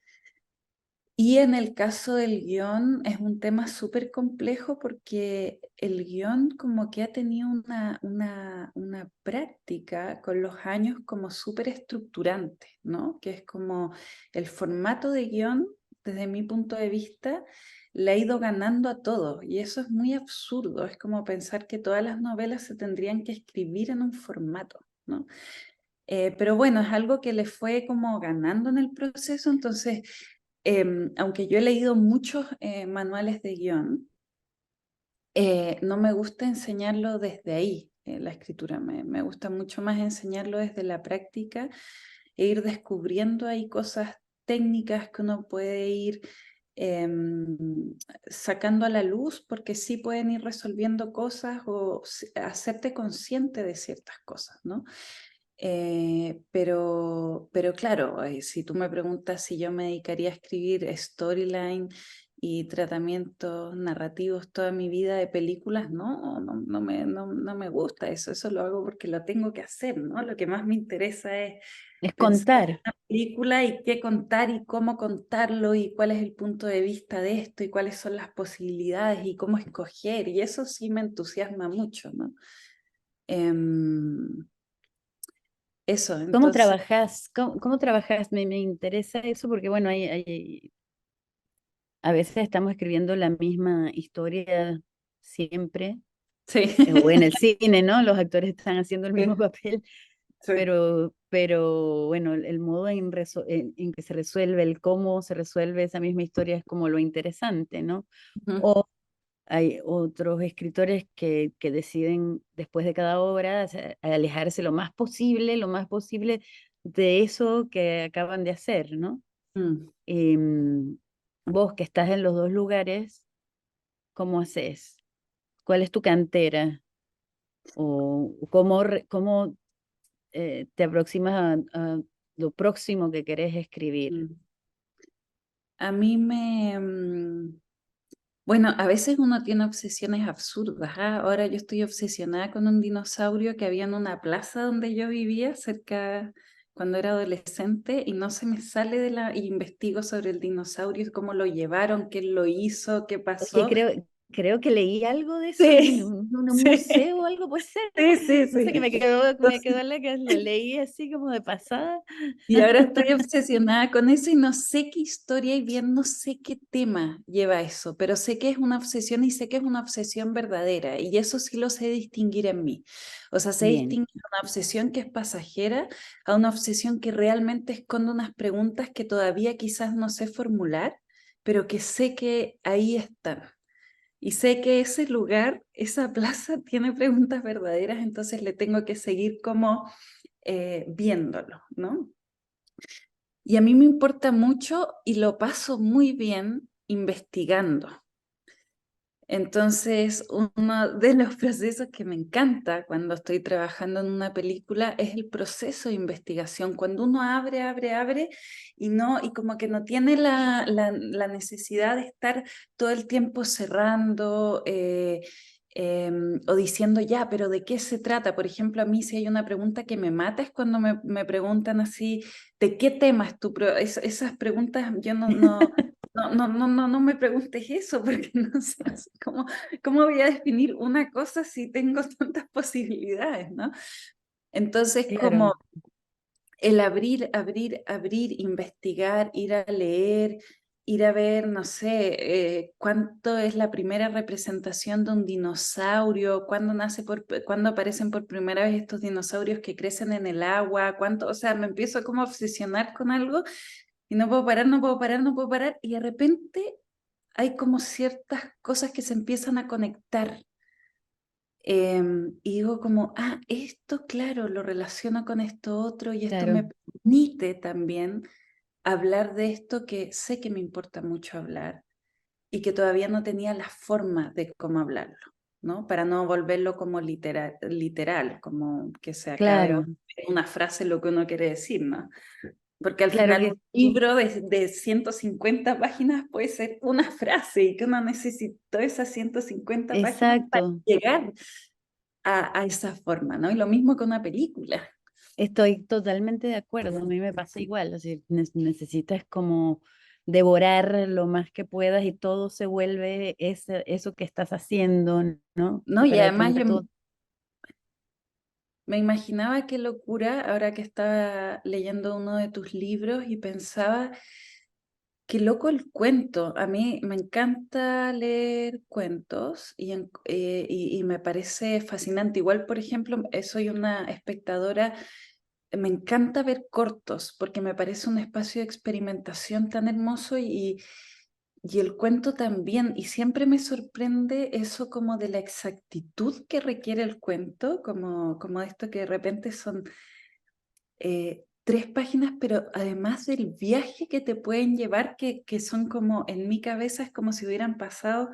y en el caso del guión es un tema súper complejo porque el guión como que ha tenido una práctica con los años como súper estructurante, ¿no? Que es como el formato de guión, desde mi punto de vista, le ha ido ganando a todo y eso es muy absurdo, es como pensar que todas las novelas se tendrían que escribir en un formato, ¿no? Pero bueno, es algo que le fue como ganando en el proceso, entonces aunque yo he leído muchos manuales de guión, no me gusta enseñarlo desde ahí, la escritura. Me gusta mucho más enseñarlo desde la práctica e ir descubriendo ahí cosas técnicas que uno puede ir sacando a la luz, porque sí pueden ir resolviendo cosas o hacerte consciente de ciertas cosas, ¿no? Pero claro, si tú me preguntas si yo me dedicaría a escribir storyline y tratamientos narrativos toda mi vida de películas, no me gusta eso lo hago porque lo tengo que hacer, ¿no? Lo que más me interesa es Es pensar en contar. una película y qué contar y cómo contarlo y cuál es el punto de vista de esto y cuáles son las posibilidades y cómo escoger, y eso sí me entusiasma mucho, ¿no? Eso, ¿Cómo entonces, trabajas? ¿Cómo trabajas? Me interesa eso porque, bueno, a veces estamos escribiendo la misma historia siempre, sí, o en el cine, ¿no? Los actores están haciendo el mismo sí, papel, sí. pero bueno, el modo en que se resuelve, el cómo se resuelve esa misma historia es como lo interesante, ¿no? Ujú, O hay otros escritores que deciden después de cada obra alejarse lo más posible de eso que acaban de hacer, ¿no? mm. Em, Vos que estás en los dos lugares, ¿cómo haces? ¿Cuál es tu cantera? ¿O cómo te aproximas a lo próximo que querés escribir? Mm. A mí bueno, a veces uno tiene obsesiones absurdas, ¿ah? Ahora yo estoy obsesionada con un dinosaurio que había en una plaza donde yo vivía, cerca cuando era adolescente, y no se me sale y investigo sobre el dinosaurio, cómo lo llevaron, quién lo hizo, qué Oye, pasó. creo que leí algo de eso Sí, en un sí, museo o algo, puede ser. sí, sí, No sé, que sí. me quedó la que lo leí así como de pasada. Y ahora estoy obsesionada con eso y no sé qué historia y bien no sé qué tema lleva eso, pero sé que es una obsesión y sé que es una obsesión verdadera y eso sí lo sé distinguir en mí. O sea, sé Bien, distinguir una obsesión que es pasajera a una obsesión que realmente esconde unas preguntas que todavía quizás no sé formular, pero que sé que ahí están. Y sé que ese lugar, esa plaza tiene preguntas verdaderas, entonces le tengo que seguir como viéndolo, ¿no? Y a mí me importa mucho y lo paso muy bien investigando. Entonces, uno de los procesos que me encanta cuando estoy trabajando en una película es el proceso de investigación. Cuando uno abre y como que no tiene la necesidad de estar todo el tiempo cerrando o diciendo ya, pero ¿de qué se trata? Por ejemplo, a mí si hay una pregunta que me mata es cuando me preguntan así, ¿de qué tema es tu esas preguntas yo no me preguntes eso, porque no sé así cómo voy a definir una cosa si tengo tantas posibilidades, ¿no? Entonces, como claro, el abrir, investigar, ir a leer, ir a ver, no sé, cuánto es la primera representación de un dinosaurio, cuándo aparecen por primera vez estos dinosaurios que crecen en el agua, o sea, me empiezo como a obsesionar con algo y no puedo parar, no puedo parar, no puedo parar, y de repente hay como ciertas cosas que se empiezan a conectar. Y digo como, esto claro, lo relaciono con esto otro y esto claro, me permite también hablar de esto que sé que me importa mucho hablar y que todavía no tenía la forma de cómo hablarlo, ¿no? Para no volverlo como literal, como que se acabe claro, en una frase lo que uno quiere decir, ¿no? Porque al claro final que un libro de 150 páginas puede ser una frase y que uno necesitó esas 150 páginas para exacto. llegar a esa forma, ¿no? Y lo mismo con una película. Estoy totalmente de acuerdo, a mí me pasa igual, así necesitas como devorar lo más que puedas y todo se vuelve eso que estás haciendo, ¿no? ¿No? Y Pero de además yo pronto, me imaginaba qué locura ahora que estaba leyendo uno de tus libros y pensaba, qué loco el cuento. A mí me encanta leer cuentos y me parece fascinante. Igual, por ejemplo, soy una espectadora. Me encanta ver cortos porque me parece un espacio de experimentación tan hermoso y el cuento también. Y siempre me sorprende eso como de la exactitud que requiere el cuento, como esto que de repente son 3 páginas, pero además del viaje que te pueden llevar, que son como, en mi cabeza es como si hubieran pasado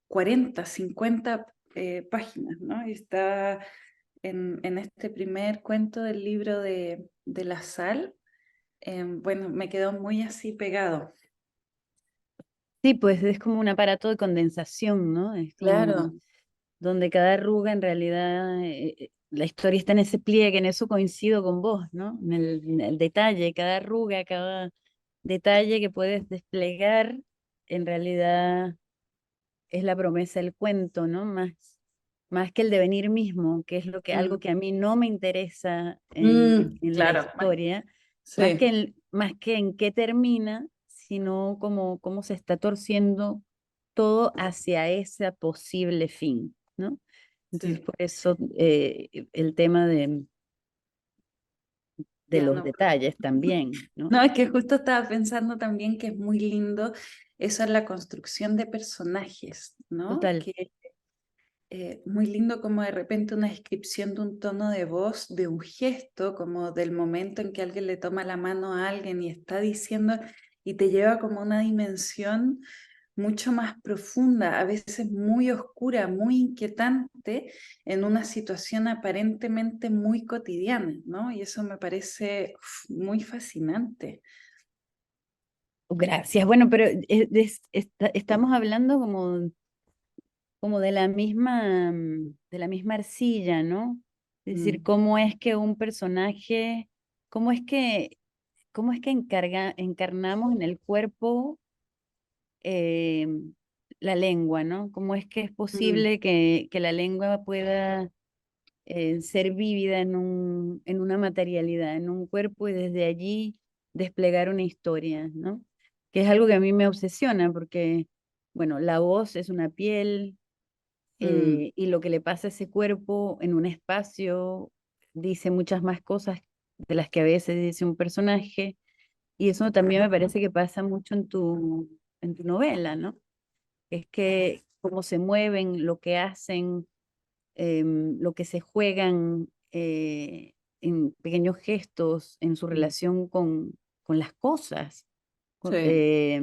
40, 50 páginas, ¿no? Y está en este primer cuento del libro de La Sal, bueno, me quedó muy así pegado. Sí, pues es como un aparato de condensación, ¿no? Es como Claro. donde cada arruga en realidad, la historia está en ese pliegue, en eso coincido con vos, ¿no? En el detalle, cada arruga, cada detalle que puedes desplegar, en realidad es la promesa del cuento, ¿no? Más que el devenir mismo, que es algo Mm, que a mí no me interesa en la claro, historia, sí, más que en qué termina, sino cómo se está torciendo todo hacia ese posible fin, ¿no? Entonces, sí. por eso el tema de Ya los no. detalles también, ¿no? No, es que justo estaba pensando también que es muy lindo eso es la construcción de personajes, ¿no? Total. Que muy lindo como de repente una descripción de un tono de voz, de un gesto, como del momento en que alguien le toma la mano a alguien y está diciendo y te lleva como a una dimensión mucho más profunda, a veces muy oscura, muy inquietante, en una situación aparentemente muy cotidiana, ¿no? Y eso me parece muy fascinante. Gracias. Bueno, pero estamos hablando como de la misma arcilla, ¿no? Es decir, Mm, cómo es que un personaje, cómo es que, cómo es que encarnamos en el cuerpo eh, la lengua, ¿no? Cómo es que es mm, posible que la lengua pueda ser vívida en una materialidad, en un cuerpo y desde allí desplegar una historia, ¿no? Que es algo que a mí me obsesiona porque, bueno, la voz es una piel, mm, y lo que le pasa a ese cuerpo en un espacio dice muchas más cosas de las que a veces dice un personaje, y eso también me parece que pasa mucho en tu novela, ¿no? Es que cómo se mueven, lo que hacen, lo que se juegan en pequeños gestos, en su mm. relación con las cosas Sí. eh,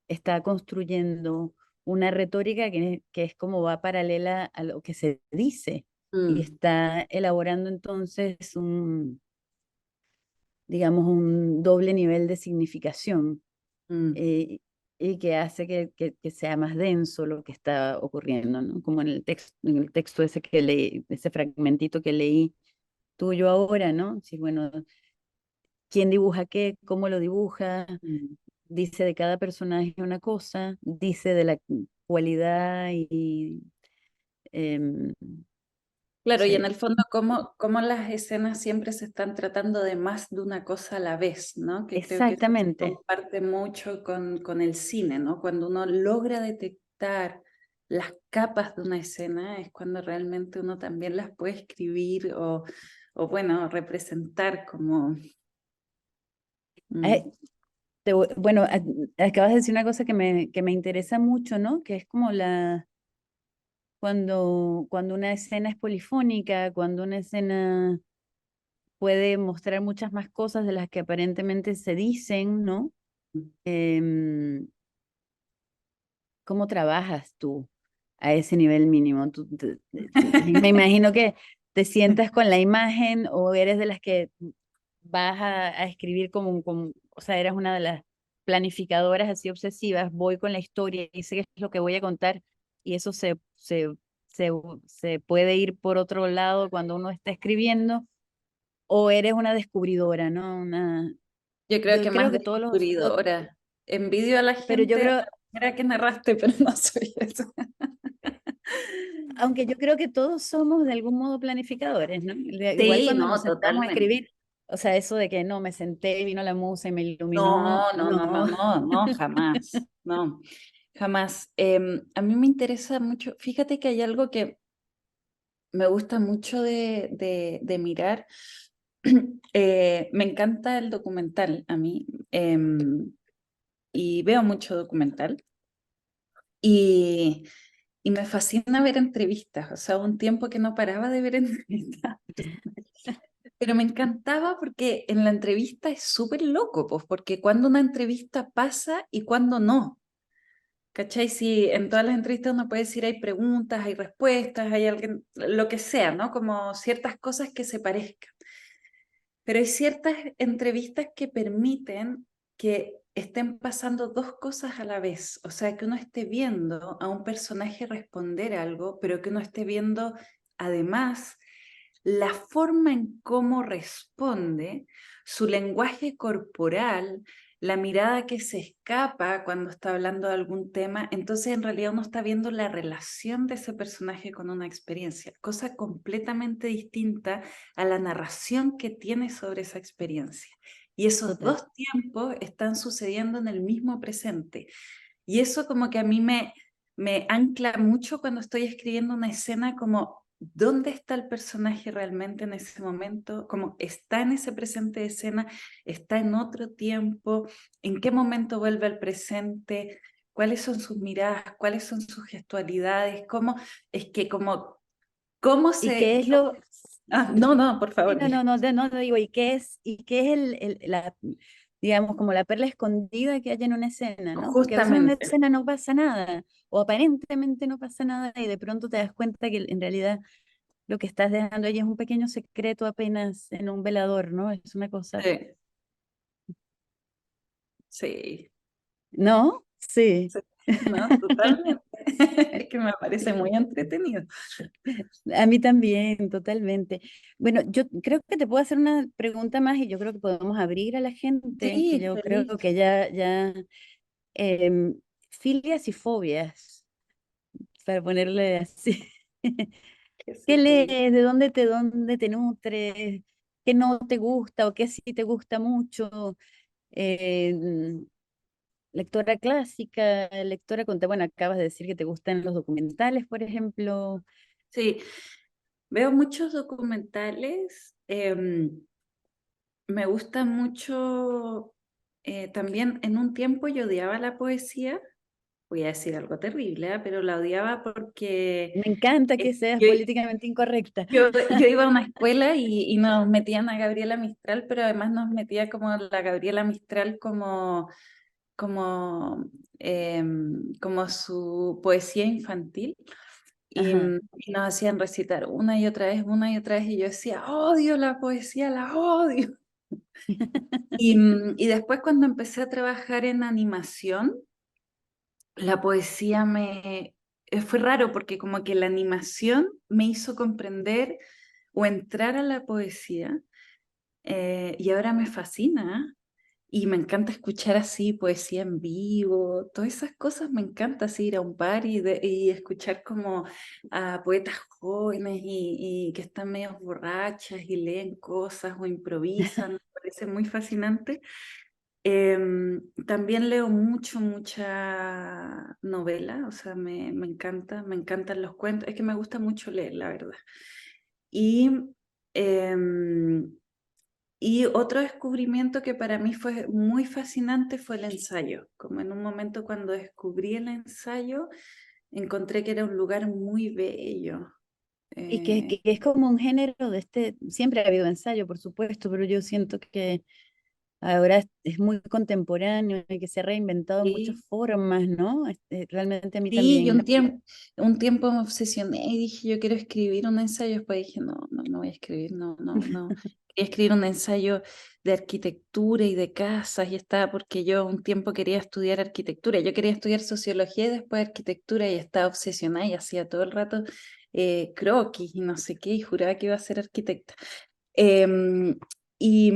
está construyendo una retórica que es como va paralela a lo que se dice y Mm, está elaborando entonces digamos, un doble nivel de significación mm. eh, y que hace que sea más denso lo que está ocurriendo, ¿no? Como en el texto ese que leí, ese fragmentito que leí tuyo ahora, ¿no? Sí, bueno, quién dibuja qué, cómo lo dibuja, Mm. dice de cada personaje una cosa, dice de la cualidad y em, Claro, y en sí, el fondo, cómo las escenas siempre se están tratando de más de una cosa a la vez, ¿no? Que creo que eso se exactamente. comparte mucho con el cine, ¿no? Cuando uno logra detectar las capas de una escena, es cuando realmente uno también las puede escribir o bueno, representar como... Eh, Mm, bueno, acabas de decir una cosa que me interesa mucho, ¿no? Que es como cuando una escena es polifónica, cuando una escena puede mostrar muchas más cosas de las que aparentemente se dicen, ¿no? Em, ¿Cómo trabajas tú a ese nivel mínimo? Me imagino que te sientas con la imagen o eres de las que vas a escribir o sea, eres una de las planificadoras así obsesivas, voy con la historia y sé qué es lo que voy a contar y eso se, se puede ir por otro lado cuando uno está escribiendo, o eres una descubridora, ¿no? Yo creo Yo que creo más que descubridora. Envidio a la pero yo gente a creo, la manera que narraste, pero no soy eso. aunque yo creo que todos somos de algún modo planificadores, ¿no? Igual Sí, cuando no, nos sentamos a totalmente. escribir, o sea, eso de que no, me senté, vino la musa y me iluminó, No, no, no, no, no. no, no, jamás, no, jamás. A mí me interesa mucho, fíjate que hay algo que me gusta mucho de mirar. Me encanta el documental a mí y veo mucho documental y, y me fascina ver entrevistas, o sea, un tiempo que no paraba de ver entrevistas. Pero me encantaba porque en la entrevista es súper loco, pues, porque cuando una entrevista pasa y cuando no. ¿Cachai? Si en todas las entrevistas uno puede decir hay preguntas, hay respuestas, hay alguien, lo que sea, ¿no? Como ciertas cosas que se parezcan. Pero hay ciertas entrevistas que permiten que estén pasando dos cosas a la vez, o sea, que uno esté viendo a un personaje responder algo, pero que uno esté viendo además la forma en cómo responde, su lenguaje corporal, la mirada que se escapa cuando está hablando de algún tema, entonces en realidad uno está viendo la relación de ese personaje con una experiencia, cosa completamente distinta a la narración que tiene sobre esa experiencia. Y esos Total. dos tiempos están sucediendo en el mismo presente. Y eso como que a mí me ancla mucho cuando estoy escribiendo una escena, como dónde está el personaje realmente en ese momento, como está en ese presente de escena, está en otro tiempo, en qué momento vuelve al presente, cuáles son sus miradas, cuáles son sus gestualidades, cómo es que cómo ¿Y qué se... es lo, Ah, no, por sí, favor. no digo, y qué es digamos, como la perla escondida que hay en una escena, ¿no? Porque a veces en una Justamente. escena no pasa nada, o aparentemente no pasa nada, y de pronto te das cuenta que en realidad lo que estás dejando ahí es un pequeño secreto apenas en un velador, ¿no? Es una cosa, Sí, sí. ¿no? Sí. Sí, no, totalmente. Es que me parece muy entretenido. A mí también, totalmente. Bueno, yo creo que te puedo hacer una pregunta más y yo creo que podemos abrir a la gente, que Sí, yo creo feliz. que ya em, filias y fobias, para ponerle así. Que sí, ¿Qué feliz. lees? Dónde te nutres? ¿Qué no te gusta o qué sí te gusta mucho? Em, Lectora clásica, lectora bueno, acabas de decir que te gustan los documentales, por ejemplo. Sí, veo muchos documentales. Me gusta mucho. También en un tiempo yo odiaba la poesía. Voy a decir algo terrible, pero la odiaba porque Me encanta que seas yo, políticamente incorrecta. yo iba a una escuela y nos metían a Gabriela Mistral, pero además nos metía como la Gabriela Mistral como, como su poesía infantil. Ajá. Y nos hacían recitar una y otra vez, y yo decía, odio la poesía, la odio. Y después cuando empecé a trabajar en animación, la poesía fue raro porque como que la animación me hizo comprender o entrar a la poesía, y ahora me fascina. Y me encanta escuchar así poesía en vivo, todas esas cosas me encanta, así ir a un bar y escuchar como a poetas jóvenes y que están medio borrachas y leen cosas o improvisan, me parece muy fascinante. También leo mucha novela, o sea, me encantan los cuentos, es que me gusta mucho leer, la verdad. Y... em, y otro descubrimiento que para mí fue muy fascinante fue el ensayo. Como en un momento cuando descubrí el ensayo, encontré que era un lugar muy bello. Y Eh, que es como un género de siempre ha habido ensayo, por supuesto, pero yo siento que ahora es muy contemporáneo y que se ha reinventado en muchas sí, formas, ¿no? Realmente a mí sí, yo también. un tiempo me obsesioné y dije, yo quiero escribir un ensayo. Después dije, no voy a escribir, no. Quería escribir un ensayo de arquitectura y de casas y estaba, porque yo un tiempo quería estudiar arquitectura. Yo quería estudiar sociología y después arquitectura y estaba obsesionada y hacía todo el rato croquis y no sé qué y juraba que iba a ser arquitecta. Em, y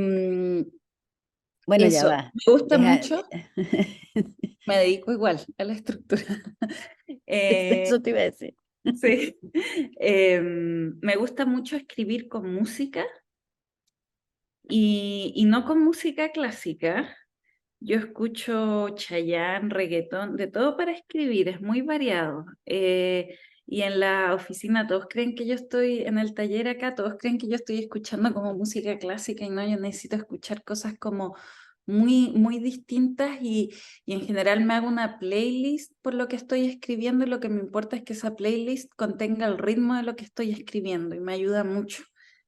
Bueno, ya eso, va. me gusta Deja. mucho, me dedico igual a la estructura. Eh, Eso te iba a decir. Sí. Me gusta mucho escribir con música y no con música clásica. Yo escucho Chayanne, reggaetón, de todo para escribir, es muy variado. Y en la oficina todos creen que yo estoy, en el taller acá, todos creen que yo estoy escuchando como música clásica y no, yo necesito escuchar cosas como muy distintas y en general me hago una playlist por lo que estoy escribiendo y lo que me importa es que esa playlist contenga el ritmo de lo que estoy escribiendo y me ayuda mucho.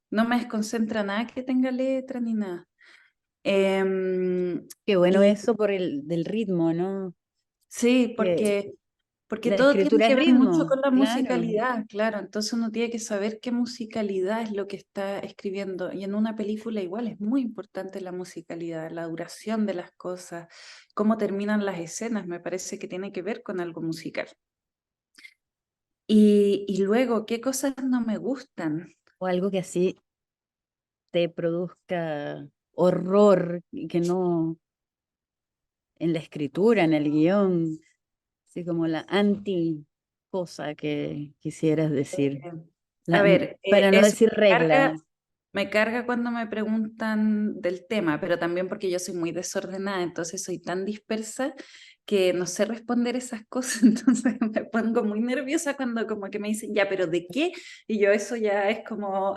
No me desconcentra nada que tenga letra ni nada. Em, Qué bueno y eso por del ritmo, ¿no? sí, Que, porque Porque La todo tiene escritura que es ver mucho ritmo, con la claro. musicalidad, claro. Entonces uno tiene que saber qué musicalidad es lo que está escribiendo. Y en una película igual es muy importante la musicalidad, la duración de las cosas, cómo terminan las escenas, me parece que tiene que ver con algo musical. Y luego, ¿qué cosas no me gustan? O algo que así te produzca horror y que no en la escritura, en el guión, así como la anti cosa que quisieras decir. Eh, A ver, Para no eso decir regla. me carga cuando me preguntan del tema, pero también porque yo soy muy desordenada, entonces soy tan dispersa que no sé responder esas cosas, entonces me pongo muy nerviosa cuando como que me dicen, ya, pero ¿de qué? Y yo eso ya es como,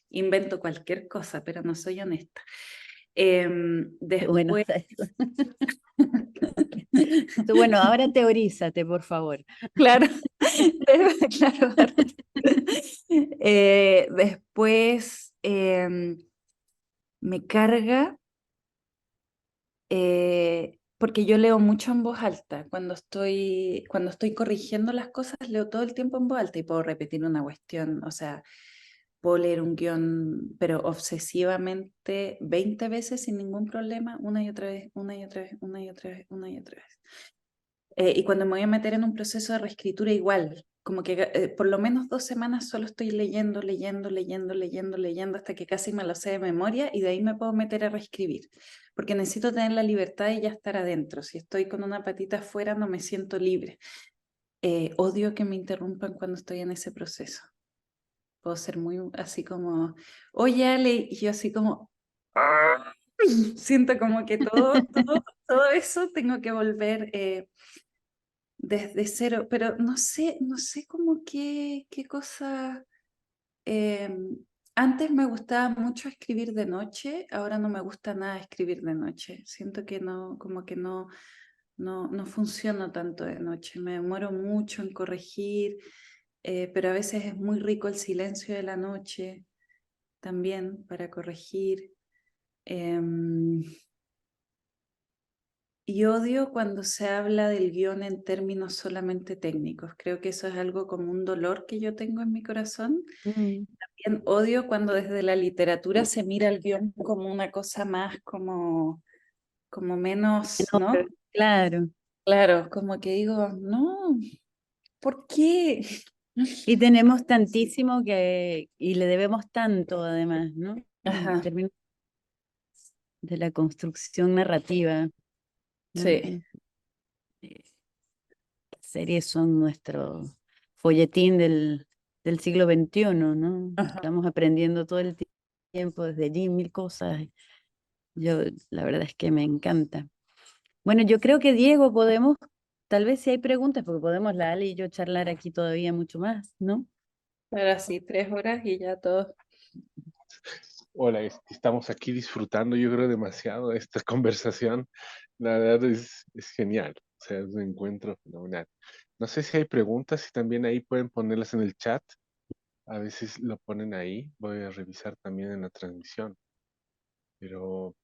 invento cualquier cosa, pero no soy honesta. Bueno, Después, bueno, ahora teorízate, por favor. claro, claro. Después me carga porque yo leo mucho en voz alta. Cuando estoy corrigiendo las cosas, leo todo el tiempo en voz alta y puedo repetir una cuestión, o sea, puedo leer un guión, pero obsesivamente 20 veces sin ningún problema, una y otra vez, una y otra vez, una y otra vez, una y otra vez. Y cuando me voy a meter en un proceso de reescritura igual, como que por lo menos 2 semanas solo estoy leyendo, leyendo, leyendo, leyendo, leyendo hasta que casi me lo sé de memoria y de ahí me puedo meter a reescribir, porque necesito tener la libertad y ya estar adentro. Si estoy con una patita afuera no me siento libre. Odio que me interrumpan cuando estoy en ese proceso. Puedo ser muy así como, oye Ale, y yo así como, siento como que todo eso tengo que volver desde cero, pero no sé cómo qué cosa. Antes me gustaba mucho escribir de noche, ahora no me gusta nada escribir de noche. Siento que no, como que no funciona tanto de noche. Me demoro mucho en corregir, pero a veces es muy rico el silencio de la noche también para corregir. Em, Y odio cuando se habla del guión en términos solamente técnicos. Creo que eso es algo como un dolor que yo tengo en mi corazón. Mm, También odio cuando desde la literatura se mira el guión como una cosa más como menos, ¿no? claro. Claro, como que digo, no, ¿por qué? Y tenemos tantísimo y le debemos tanto además, ¿no? En Ajá, términos de la construcción narrativa, ¿no? sí. Las series son nuestro folletín del siglo XXI, ¿no? Ajá. Estamos aprendiendo todo el tiempo desde allí mil cosas. Yo, la verdad es que me encanta. Bueno, yo creo que Diego podemos, tal vez si hay preguntas, porque podemos la Ale y yo charlar aquí todavía mucho más, ¿no? Ahora sí, 3 horas y ya todo. Hola, estamos aquí disfrutando, yo creo, demasiado de esta conversación. La verdad es genial, o sea, es un encuentro fenomenal. No sé si hay preguntas, si también ahí pueden ponerlas en el chat. A veces lo ponen ahí, voy a revisar también en la transmisión. Pero,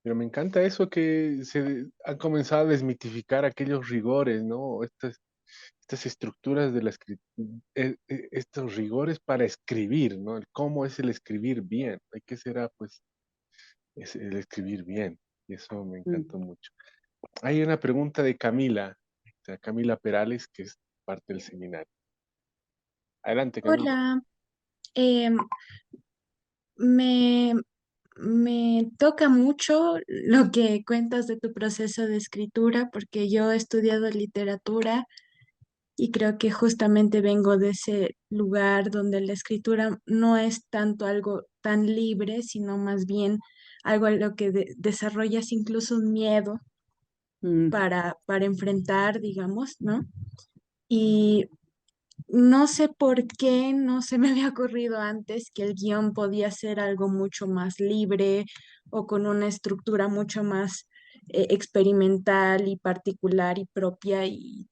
pero me encanta eso que se han comenzado a desmitificar aquellos rigores, ¿no? Estas estructuras de la escritura, estos rigores para escribir, ¿no? El cómo es el escribir bien. ¿Hay qué será, pues, es el escribir bien? Y eso me Mm. encantó mucho. Hay una pregunta de Camila, o sea, Camila Perales, que es parte del seminario. Adelante, Camila. Hola, em, me, me toca mucho lo que cuentas de tu proceso de escritura porque yo he estudiado literatura y creo que justamente vengo de ese lugar donde la escritura no es tanto algo tan libre, sino más bien algo a lo que desarrollas incluso un miedo Mm. para enfrentar, digamos, ¿no? Y no sé por qué no se me había ocurrido antes que el guión podía ser algo mucho más libre o con una estructura mucho más experimental y particular y propia y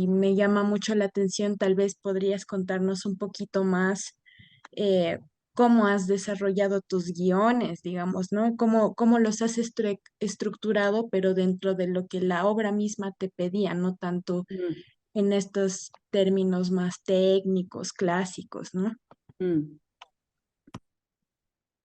me llama mucho la atención. Tal vez podrías contarnos un poquito más eh, cómo has desarrollado tus guiones, digamos, ¿no? Cómo los has estructurado, pero dentro de lo que la obra misma te pedía, no tanto Mm. en estos términos más técnicos, clásicos, ¿no? Mm.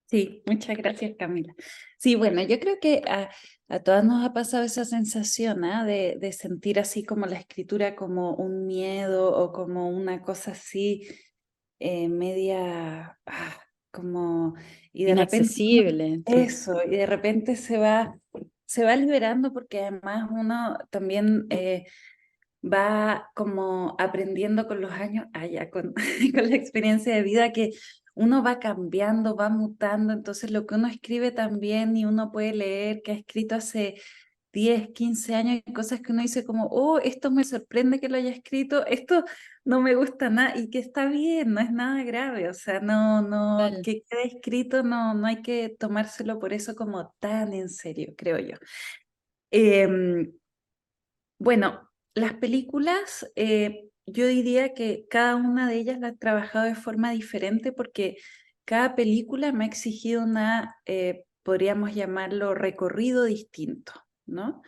Sí, muchas gracias, Camila. Sí, bueno, yo creo que a todas nos ha pasado esa sensación, ¿ah? De sentir así como la escritura como un miedo o como una cosa así media, como, y de repente Inaccesible. Sí. eso, y de repente se va liberando porque además uno también va como aprendiendo con los años, con, con la experiencia de vida que uno va cambiando, va mutando, entonces lo que uno escribe también y uno puede leer que ha escrito hace 10, 15 años y cosas que uno dice como, oh, esto me sorprende que lo haya escrito, esto no me gusta nada y que está bien, no es nada grave, o sea, no, Total. que quede escrito no hay que tomárselo por eso como tan en serio, creo yo. Bueno, las películas, yo diría que cada una de ellas la he trabajado de forma diferente porque cada película me ha exigido podríamos llamarlo recorrido distinto, ¿no?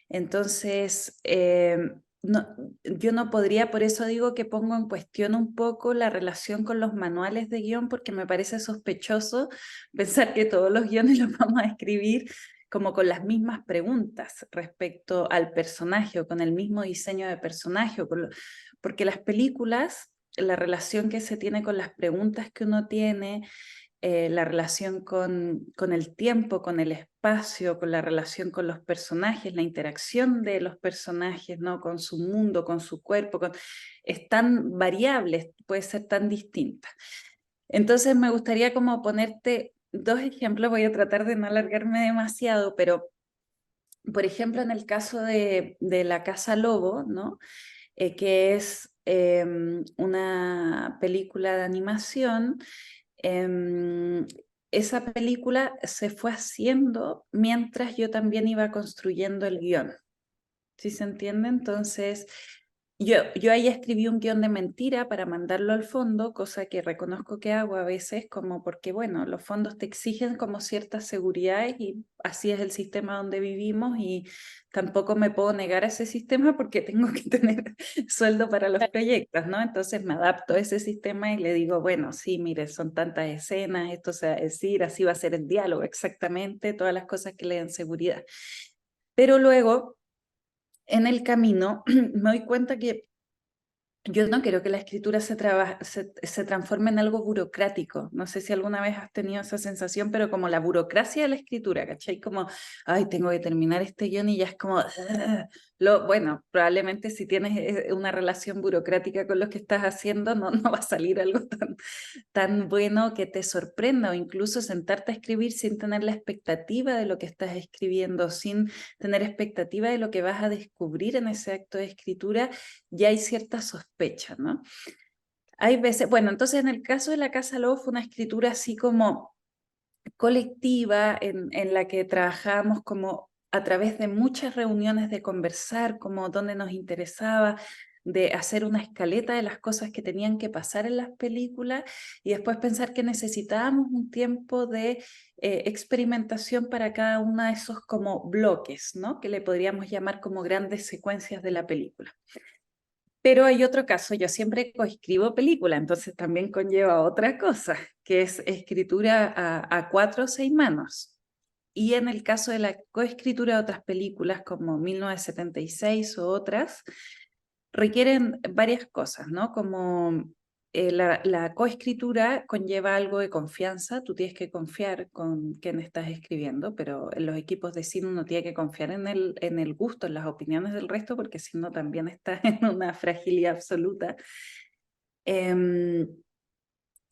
Entonces, yo no podría, por eso digo que pongo en cuestión un poco la relación con los manuales de guión, porque me parece sospechoso pensar que todos los guiones los vamos a escribir como con las mismas preguntas respecto al personaje o con el mismo diseño de personaje, porque las películas, la relación que se tiene con las preguntas que uno tiene, la relación con el tiempo, con el espacio, con la relación con los personajes, la interacción de los personajes, ¿no? Con su mundo, con su cuerpo, es tan variable, puede ser tan distinta. Entonces me gustaría como ponerte dos ejemplos, voy a tratar de no alargarme demasiado, pero por ejemplo en el caso de La Casa Lobo, ¿no? Que es una película de animación. Esa película se fue haciendo mientras yo también iba construyendo el guión. ¿Sí se entiende? Entonces, yo ahí escribí un guión de mentira para mandarlo al fondo, cosa que reconozco que hago a veces, como porque, bueno, los fondos te exigen como ciertas seguridades y así es el sistema donde vivimos y tampoco me puedo negar a ese sistema porque tengo que tener sueldo para los proyectos, ¿no? Entonces me adapto a ese sistema y le digo, bueno, sí, mire, son tantas escenas, esto se va a decir, así va a ser el diálogo, exactamente, todas las cosas que le den seguridad. Pero luego en el camino me doy cuenta que yo no quiero que la escritura se transforme en algo burocrático. No sé si alguna vez has tenido esa sensación, pero como la burocracia de la escritura, ¿cachai? Como, ay, tengo que terminar este guión y ya es como, bueno, probablemente si tienes una relación burocrática con lo que estás haciendo, no va a salir algo tan bueno que te sorprenda, o incluso sentarte a escribir sin tener la expectativa de lo que estás escribiendo, sin tener expectativa de lo que vas a descubrir en ese acto de escritura, ya hay cierta sospecha, ¿no? Hay veces, bueno, entonces en el caso de La Casa Lobo fue una escritura así como colectiva en la que trabajábamos como a través de muchas reuniones de conversar, como donde nos interesaba, de hacer una escaleta de las cosas que tenían que pasar en las películas y después pensar que necesitábamos un tiempo de experimentación para cada uno de esos como bloques, ¿no? Que le podríamos llamar como grandes secuencias de la película. Pero hay otro caso, yo siempre coescribo película, entonces también conlleva otra cosa, que es escritura a 4 o 6 manos. Y en el caso de la coescritura de otras películas como 1976 o otras, requieren varias cosas, ¿no? Como la coescritura conlleva algo de confianza, tú tienes que confiar con quien estás escribiendo, pero en los equipos de cine uno tiene que confiar en el gusto, en las opiniones del resto, porque si no también está en una fragilidad absoluta.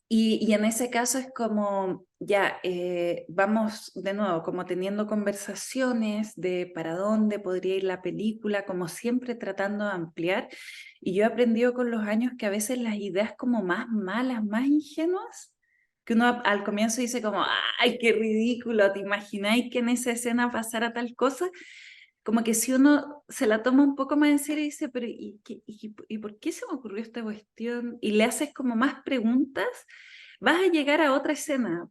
Y en ese caso es como, ya, vamos de nuevo, como teniendo conversaciones de para dónde podría ir la película, como siempre tratando de ampliar. Y yo he aprendido con los años que a veces las ideas como más malas, más ingenuas, que uno al comienzo dice como, ay, qué ridículo, ¿te imagináis que en esa escena pasara tal cosa? Como que si uno se la toma un poco más en serio y dice, pero ¿y por qué se me ocurrió esta cuestión? Y le haces como más preguntas, vas a llegar a otra escena,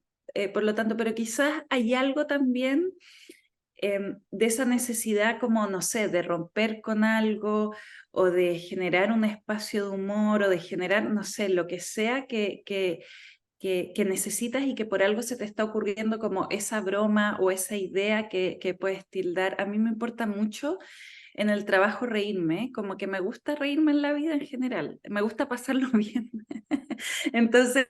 por lo tanto, pero quizás hay algo también de esa necesidad como, no sé, de romper con algo o de generar un espacio de humor o de generar, no sé, lo que sea que necesitas y que por algo se te está ocurriendo como esa broma o esa idea que puedes tildar. A mí me importa mucho en el trabajo reírme, como que me gusta reírme en la vida en general, me gusta pasarlo bien. Entonces,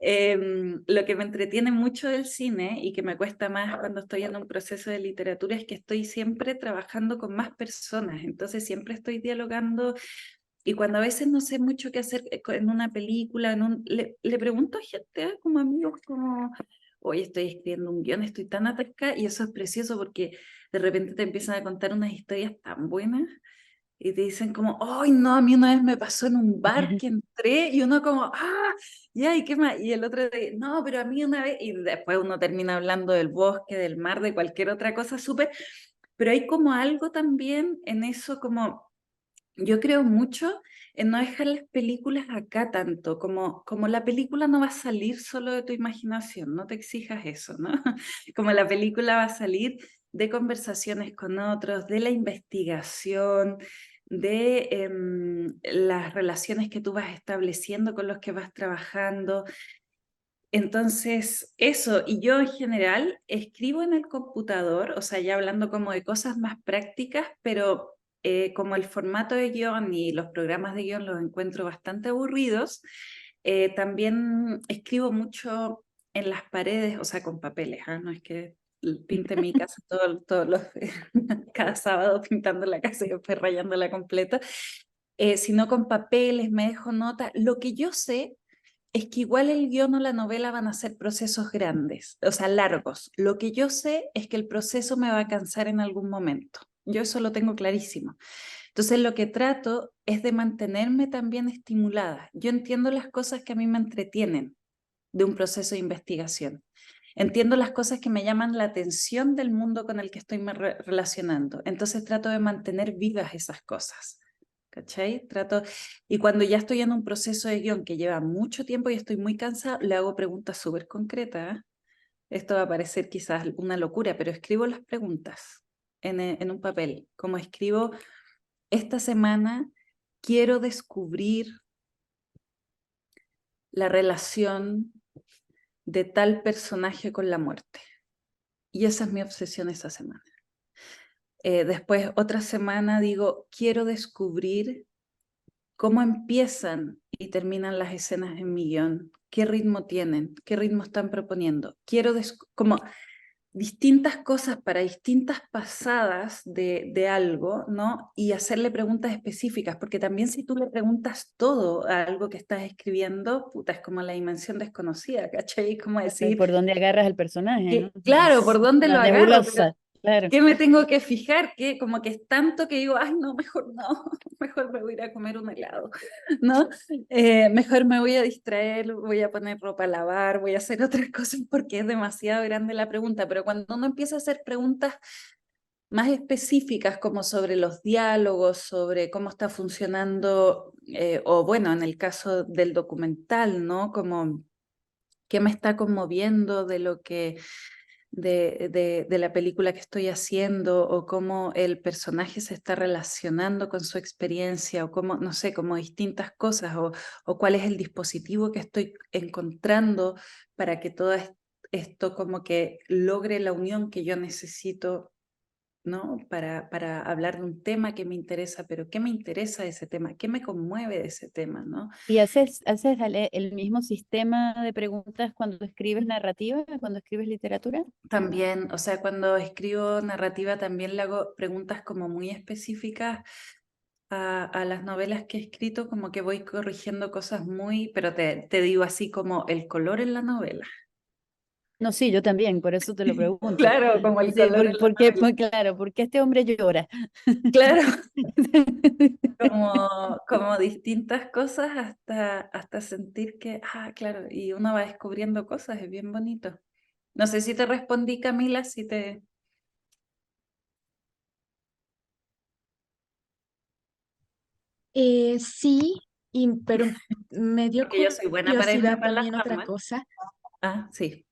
lo que me entretiene mucho del cine y que me cuesta más cuando estoy en un proceso de literatura es que estoy siempre trabajando con más personas, entonces siempre estoy dialogando y cuando a veces no sé mucho qué hacer en una película, le pregunto a gente, como amigos, como, hoy estoy escribiendo un guión, estoy tan atascada, y eso es precioso porque de repente te empiezan a contar unas historias tan buenas y te dicen como, ¡ay, no! A mí una vez me pasó en un bar que entré y uno como, ¡ah! Ya, ¿y qué más? Y el otro dice, no, pero a mí una vez, y después uno termina hablando del bosque, del mar, de cualquier otra cosa súper, pero hay como algo también en eso como yo creo mucho en no dejar las películas acá tanto, como la película no va a salir solo de tu imaginación, no te exijas eso, ¿no? Como la película va a salir de conversaciones con otros, de la investigación, de las relaciones que tú vas estableciendo con los que vas trabajando. Entonces, eso, y yo en general escribo en el computador, o sea, ya hablando como de cosas más prácticas, pero como el formato de guión y los programas de guión los encuentro bastante aburridos, también escribo mucho en las paredes, o sea, con papeles, ¿ah? No es que pinte mi casa todos los, cada sábado pintando la casa y después rayándola completa, sino con papeles, me dejo nota. Lo que yo sé es que igual el guión o la novela van a ser procesos grandes, o sea, largos. Lo que yo sé es que el proceso me va a cansar en algún momento. Yo eso lo tengo clarísimo. Entonces, lo que trato es de mantenerme también estimulada. Yo entiendo las cosas que a mí me entretienen de un proceso de investigación. Entiendo las cosas que me llaman la atención del mundo con el que estoy relacionando. Entonces, trato de mantener vivas esas cosas. ¿Cachai? Y cuando ya estoy en un proceso de guión que lleva mucho tiempo y estoy muy cansada, le hago preguntas súper concretas. Esto va a parecer quizás una locura, pero escribo las preguntas en un papel. Como escribo, esta semana quiero descubrir la relación de tal personaje con la muerte. Y esa es mi obsesión esta semana. Después, otra semana digo, quiero descubrir cómo empiezan y terminan las escenas en mi guión, qué ritmo tienen, qué ritmo están proponiendo. Quiero como distintas cosas para distintas pasadas de algo, ¿no? Y hacerle preguntas específicas, porque también si tú le preguntas todo a algo que estás escribiendo, puta, es como la dimensión desconocida, ¿cachai? Es como decir, ¿Por dónde agarras el personaje, no? claro, ¿por dónde lo Una agarro? Pero nebulosa, claro. ¿qué me tengo que fijar? Que como que es tanto que digo, ay, no, mejor no, mejor me voy a ir a comer un helado, ¿no? Mejor me voy a distraer, voy a poner ropa a lavar, voy a hacer otras cosas porque es demasiado grande la pregunta, pero cuando uno empieza a hacer preguntas más específicas como sobre los diálogos, sobre cómo está funcionando, o bueno, en el caso del documental, ¿no? Como qué me está conmoviendo de lo que de la película que estoy haciendo o cómo el personaje se está relacionando con su experiencia o cómo, no sé, como distintas cosas o cuál es el dispositivo que estoy encontrando para que todo esto como que logre la unión que yo necesito, ¿no? Para hablar de un tema que me interesa, pero ¿qué me interesa de ese tema? ¿Qué me conmueve de ese tema, ¿no? ¿Y haces el mismo sistema de preguntas cuando escribes narrativa, cuando escribes literatura? También, o sea, cuando escribo narrativa también le hago preguntas como muy específicas a las novelas que he escrito, como que voy corrigiendo cosas muy, pero te digo así como el color en la novela. No, sí, yo también, por eso te lo pregunto. Claro, como el Sí, color en la novela. claro, porque este hombre llora. Claro, como distintas cosas hasta sentir que, ah, claro, y uno va descubriendo cosas, es bien bonito. No sé si te respondí, Camila, si te... Sí, pero me dio Porque yo soy buena para irme curiosidad para las también otra ramas. cosa. Ah, sí.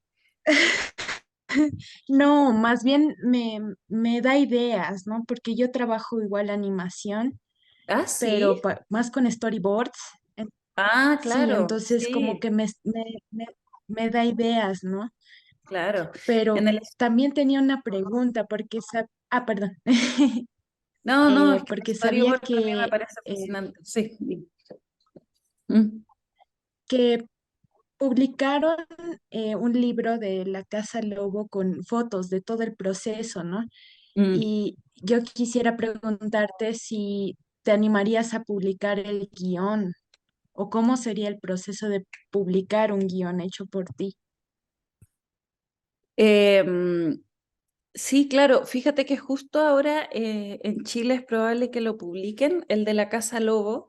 No, más bien me da ideas, ¿no? Porque yo trabajo igual animación, Ah, pero sí. más con storyboards. En- Ah, Sí, claro, entonces como sí, que me da ideas, ¿no? claro. En Pero el, también tenía una pregunta, porque, perdón, no, no, es que el porque sabía storyboard también me parece fascinante. Sí. Mm, que publicaron un libro de la Casa Lobo con fotos de todo el proceso, ¿no? mm. Y yo quisiera preguntarte si te animarías a publicar el guión o cómo sería el proceso de publicar un guión hecho por ti. Em, sí, claro, fíjate que justo ahora en Chile es probable que lo publiquen, el de la Casa Lobo.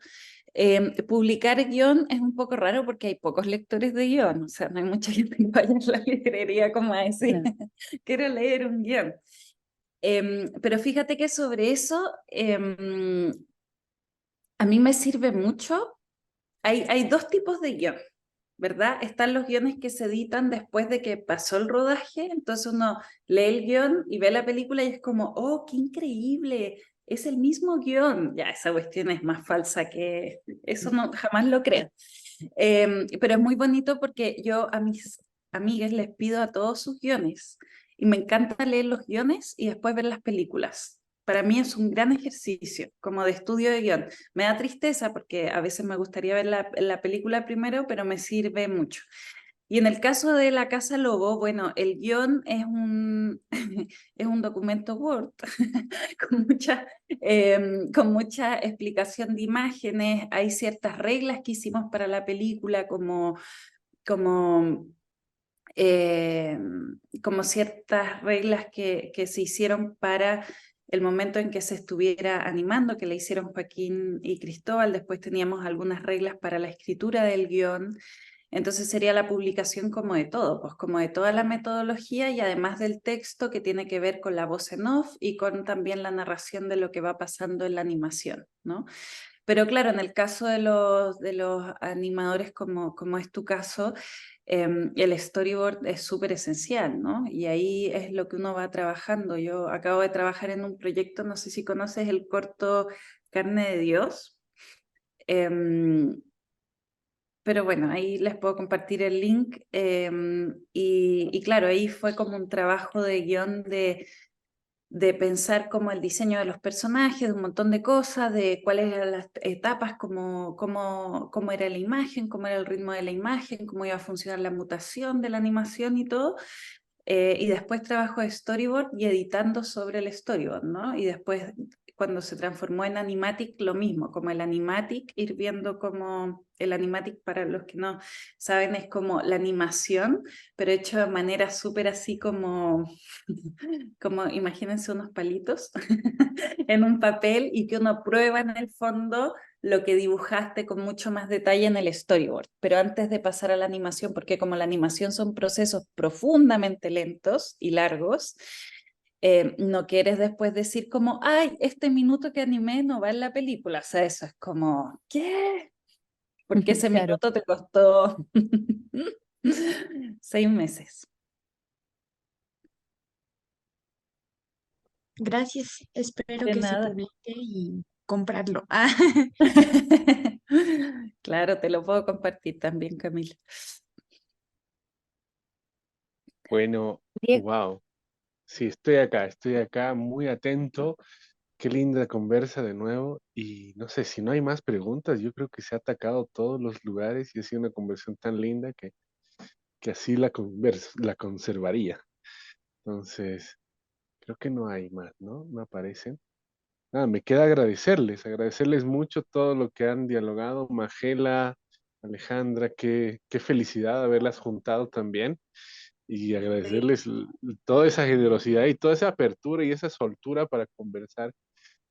Publicar guión es un poco raro porque hay pocos lectores de guión, o sea, no hay mucha gente que vaya a la librería como a decir, Claro. quiero leer un guión. Pero fíjate que sobre eso a mí me sirve mucho. Hay dos tipos de guión, ¿verdad? Están los guiones que se editan después de que pasó el rodaje, entonces uno lee el guión y ve la película y es como, oh, qué increíble, es el mismo guión. Ya, esa cuestión es más falsa que eso, no, jamás lo creo. Pero es muy bonito porque yo a mis amigas les pido a todos sus guiones y me encanta leer los guiones y después ver las películas. Para mí es un gran ejercicio, como de estudio de guión. Me da tristeza porque a veces me gustaría ver la película primero, pero me sirve mucho. Y en el caso de La Casa Lobo, bueno, el guión es es un documento Word con mucha explicación de imágenes. Hay ciertas reglas que hicimos para la película, como, eh, como ciertas reglas que se hicieron para el momento en que se estuviera animando, que le hicieron Joaquín y Cristóbal. Después teníamos algunas reglas para la escritura del guión. Entonces sería la publicación como de todo, pues como de toda la metodología y además del texto que tiene que ver con la voz en off y con también la narración de lo que va pasando en la animación, ¿no? Pero claro, en el caso de los animadores, como es tu caso, el storyboard es súper esencial, ¿no? Y ahí es lo que uno va trabajando. Yo acabo de trabajar en un proyecto, no sé si conoces el corto Carne de Dios. em, pero bueno, ahí les puedo compartir el link. Y claro, ahí fue como un trabajo de guión de pensar como el diseño de los personajes, de un montón de cosas, de cuáles eran las etapas, cómo era la imagen, cómo era el ritmo de la imagen, cómo iba a funcionar la mutación de la animación y todo. Y después trabajo de storyboard y editando sobre el storyboard, ¿no? Y después, cuando se transformó en Animatic, lo mismo, como el Animatic, ir viendo como el Animatic, para los que no saben, es como la animación, pero hecho de manera súper así como imagínense unos palitos en un papel y que uno prueba en el fondo lo que dibujaste con mucho más detalle en el storyboard. Pero antes de pasar a la animación, porque como la animación son procesos profundamente lentos y largos, no quieres después decir como, ay, este minuto que animé no va en la película. O sea, eso es como, ¿qué? Porque ese Claro. minuto te costó 6 meses. Gracias, espero De que se nada. publique y comprarlo. Ah, Claro, te lo puedo compartir también, Camila. Bueno, Diego, wow. Sí, estoy acá muy atento. Qué linda conversa de nuevo. Y no sé, si no hay más preguntas, yo creo que se ha atacado todos los lugares y ha sido una conversación tan linda que así la conservaría. Entonces, creo que no hay más, ¿no? No aparecen. Nada, me queda agradecerles mucho todo lo que han dialogado. Magela, Alejandra, qué felicidad haberlas juntado también y Sí. agradecerles toda esa generosidad y toda esa apertura y esa soltura para conversar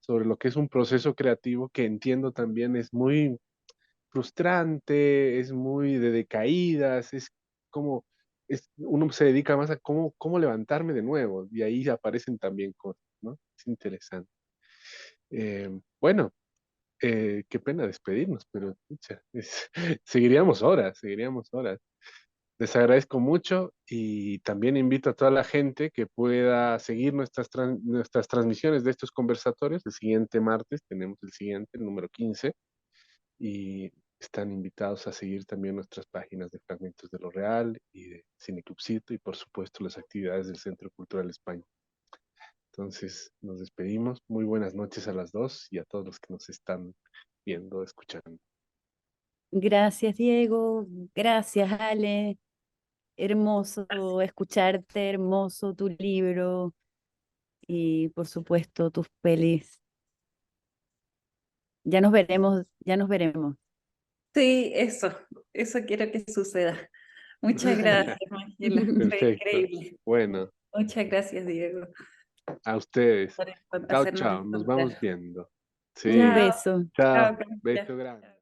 sobre lo que es un proceso creativo que entiendo también es muy frustrante, es muy de decaídas, es como, uno se dedica más a cómo levantarme de nuevo y ahí aparecen también cosas, ¿no? Es interesante. Bueno, qué pena despedirnos, pero pucha, seguiríamos horas, seguiríamos horas. Les agradezco mucho y también invito a toda la gente que pueda seguir nuestras transmisiones de estos conversatorios. El siguiente martes tenemos el siguiente, el número 15, y están invitados a seguir también nuestras páginas de Fragmentos de lo Real y de Cineclubcito y por supuesto las actividades del Centro Cultural España. Entonces nos despedimos. Muy buenas noches a las dos y a todos los que nos están viendo, escuchando. Gracias, Diego. Gracias, Ale. Hermoso escucharte, hermoso tu libro y por supuesto tus pelis. Ya nos veremos, ya nos veremos. Sí, eso quiero que suceda. Muchas gracias, Ángela. Fue Perfecto. increíble. Bueno, Muchas gracias, Diego, a ustedes. por Chao, hacernos chao. Nos vamos encontrar. viendo. Un Sí. Chao, beso. Chao. chao, Camila. Beso grande. Chao.